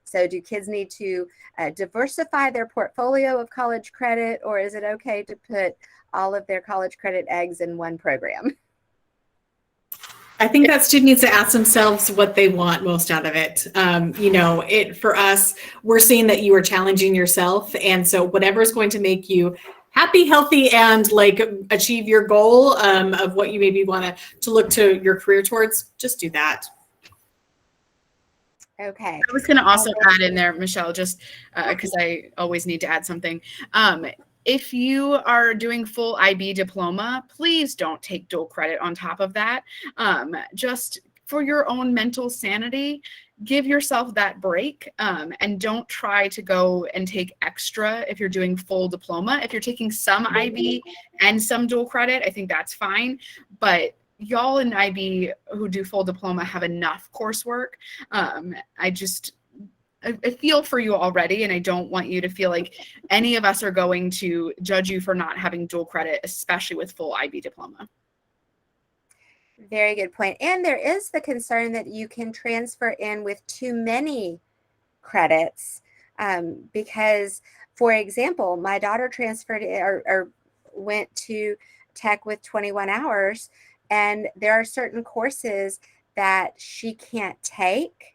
So do kids need to diversify their portfolio of college credit, or is it okay to put all of their college credit eggs in one program? I think that student needs to ask themselves what they want most out of it. For us, we're seeing that you are challenging yourself. And so whatever is going to make you happy, healthy, and like achieve your goal of what you maybe want to look to your career towards, just do that. Okay. I was going to also add in there, Michelle, just because I always need to add something. If you are doing full IB diploma, please don't take dual credit on top of that. Just for your own mental sanity, give yourself that break, and don't try to go and take extra if you're doing full diploma. If you're taking some IB and some dual credit, I think that's fine. But y'all in IB who do full diploma have enough coursework. I feel for you already, and I don't want you to feel like any of us are going to judge you for not having dual credit, especially with full IB diploma. Very good point. And there is the concern that you can transfer in with too many credits, because, for example, my daughter transferred or went to tech with 21 hours, and there are certain courses that she can't take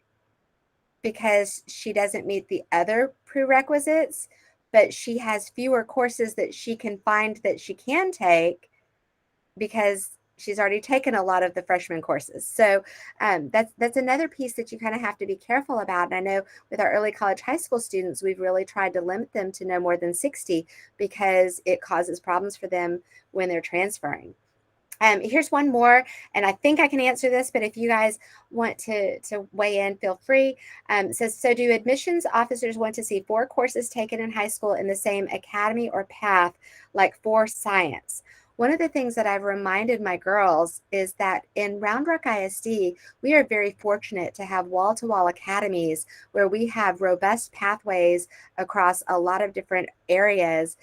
because she doesn't meet the other prerequisites, but she has fewer courses that she can find that she can take because she's already taken a lot of the freshman courses. So that's another piece that you kind of have to be careful about. And I know with our early college high school students, we've really tried to limit them to no more than 60 because it causes problems for them when they're transferring. Here's one more, and I think I can answer this, but if you guys want to weigh in, feel free. It says, so do admissions officers want to see 4 courses taken in high school in the same academy or path, like for science? One of the things that I've reminded my girls is that in Round Rock ISD, we are very fortunate to have wall-to-wall academies where we have robust pathways across a lot of different areas.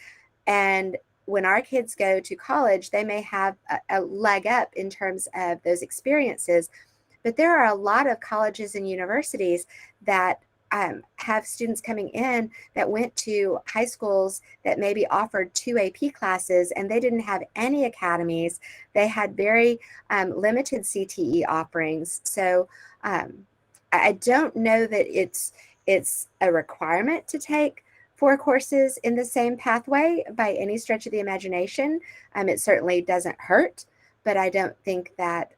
And when our kids go to college, they may have a leg up in terms of those experiences. But there are a lot of colleges and universities that have students coming in that went to high schools that maybe offered 2 AP classes, and they didn't have any academies. They had very limited CTE offerings. So I don't know that it's a requirement to take 4 courses in the same pathway by any stretch of the imagination. It certainly doesn't hurt, but I don't think that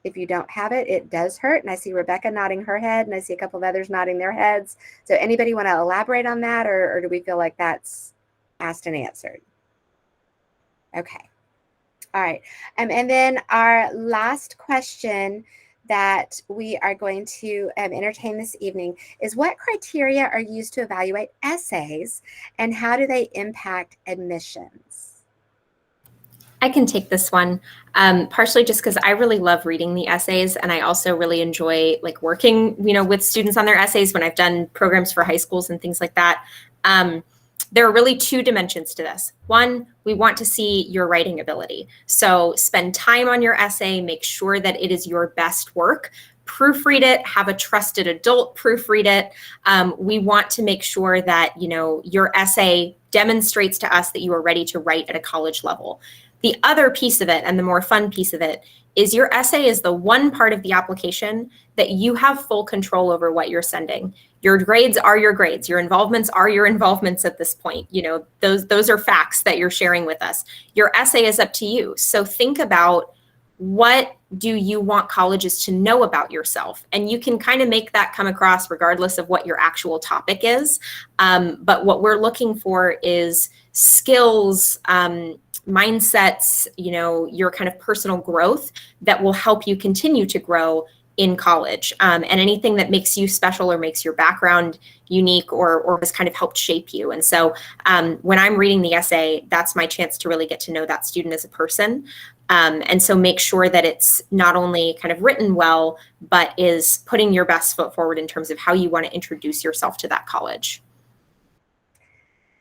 if you don't have it, it does hurt. And I see Rebecca nodding her head, and I see a couple of others nodding their heads. So anybody want to elaborate on that, or do we feel like that's asked and answered? Okay. All right. And then our last question that we are going to entertain this evening is, what criteria are used to evaluate essays, and how do they impact admissions? I can take this one, partially just because I really love reading the essays, and I also really enjoy like working, with students on their essays when I've done programs for high schools and things like that. There are really 2 dimensions to this. One, we want to see your writing ability. So spend time on your essay, make sure that it is your best work, proofread it, have a trusted adult proofread it. We want to make sure that, your essay demonstrates to us that you are ready to write at a college level. The other piece of it, and the more fun piece of it, is your essay is the one part of the application that you have full control over what you're sending. Your grades are your grades. Your involvements are your involvements at this point. Those are facts that you're sharing with us. Your essay is up to you. So think about, what do you want colleges to know about yourself? And you can kind of make that come across regardless of what your actual topic is. But what we're looking for is skills, mindsets, your kind of personal growth that will help you continue to grow in college, and anything that makes you special or makes your background unique or has kind of helped shape you. And so when I'm reading the essay, that's my chance to really get to know that student as a person. And so make sure that it's not only kind of written well, but is putting your best foot forward in terms of how you want to introduce yourself to that college.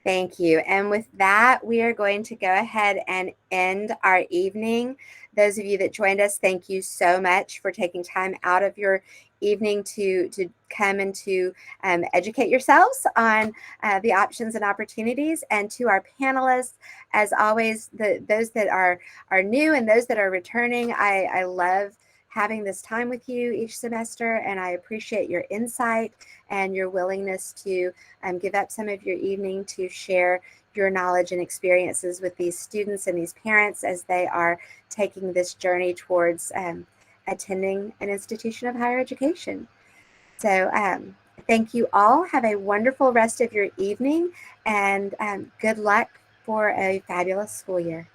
Thank you. And with that, we are going to go ahead and end our evening. Those of you that joined us, thank you so much for taking time out of your evening to come and to educate yourselves on the options and opportunities. And to our panelists, as always, those that are new and those that are returning, I love having this time with you each semester, and I appreciate your insight and your willingness to give up some of your evening to share your knowledge and experiences with these students and these parents as they are taking this journey towards attending an institution of higher education. So thank you all. Have a wonderful rest of your evening, and good luck for a fabulous school year.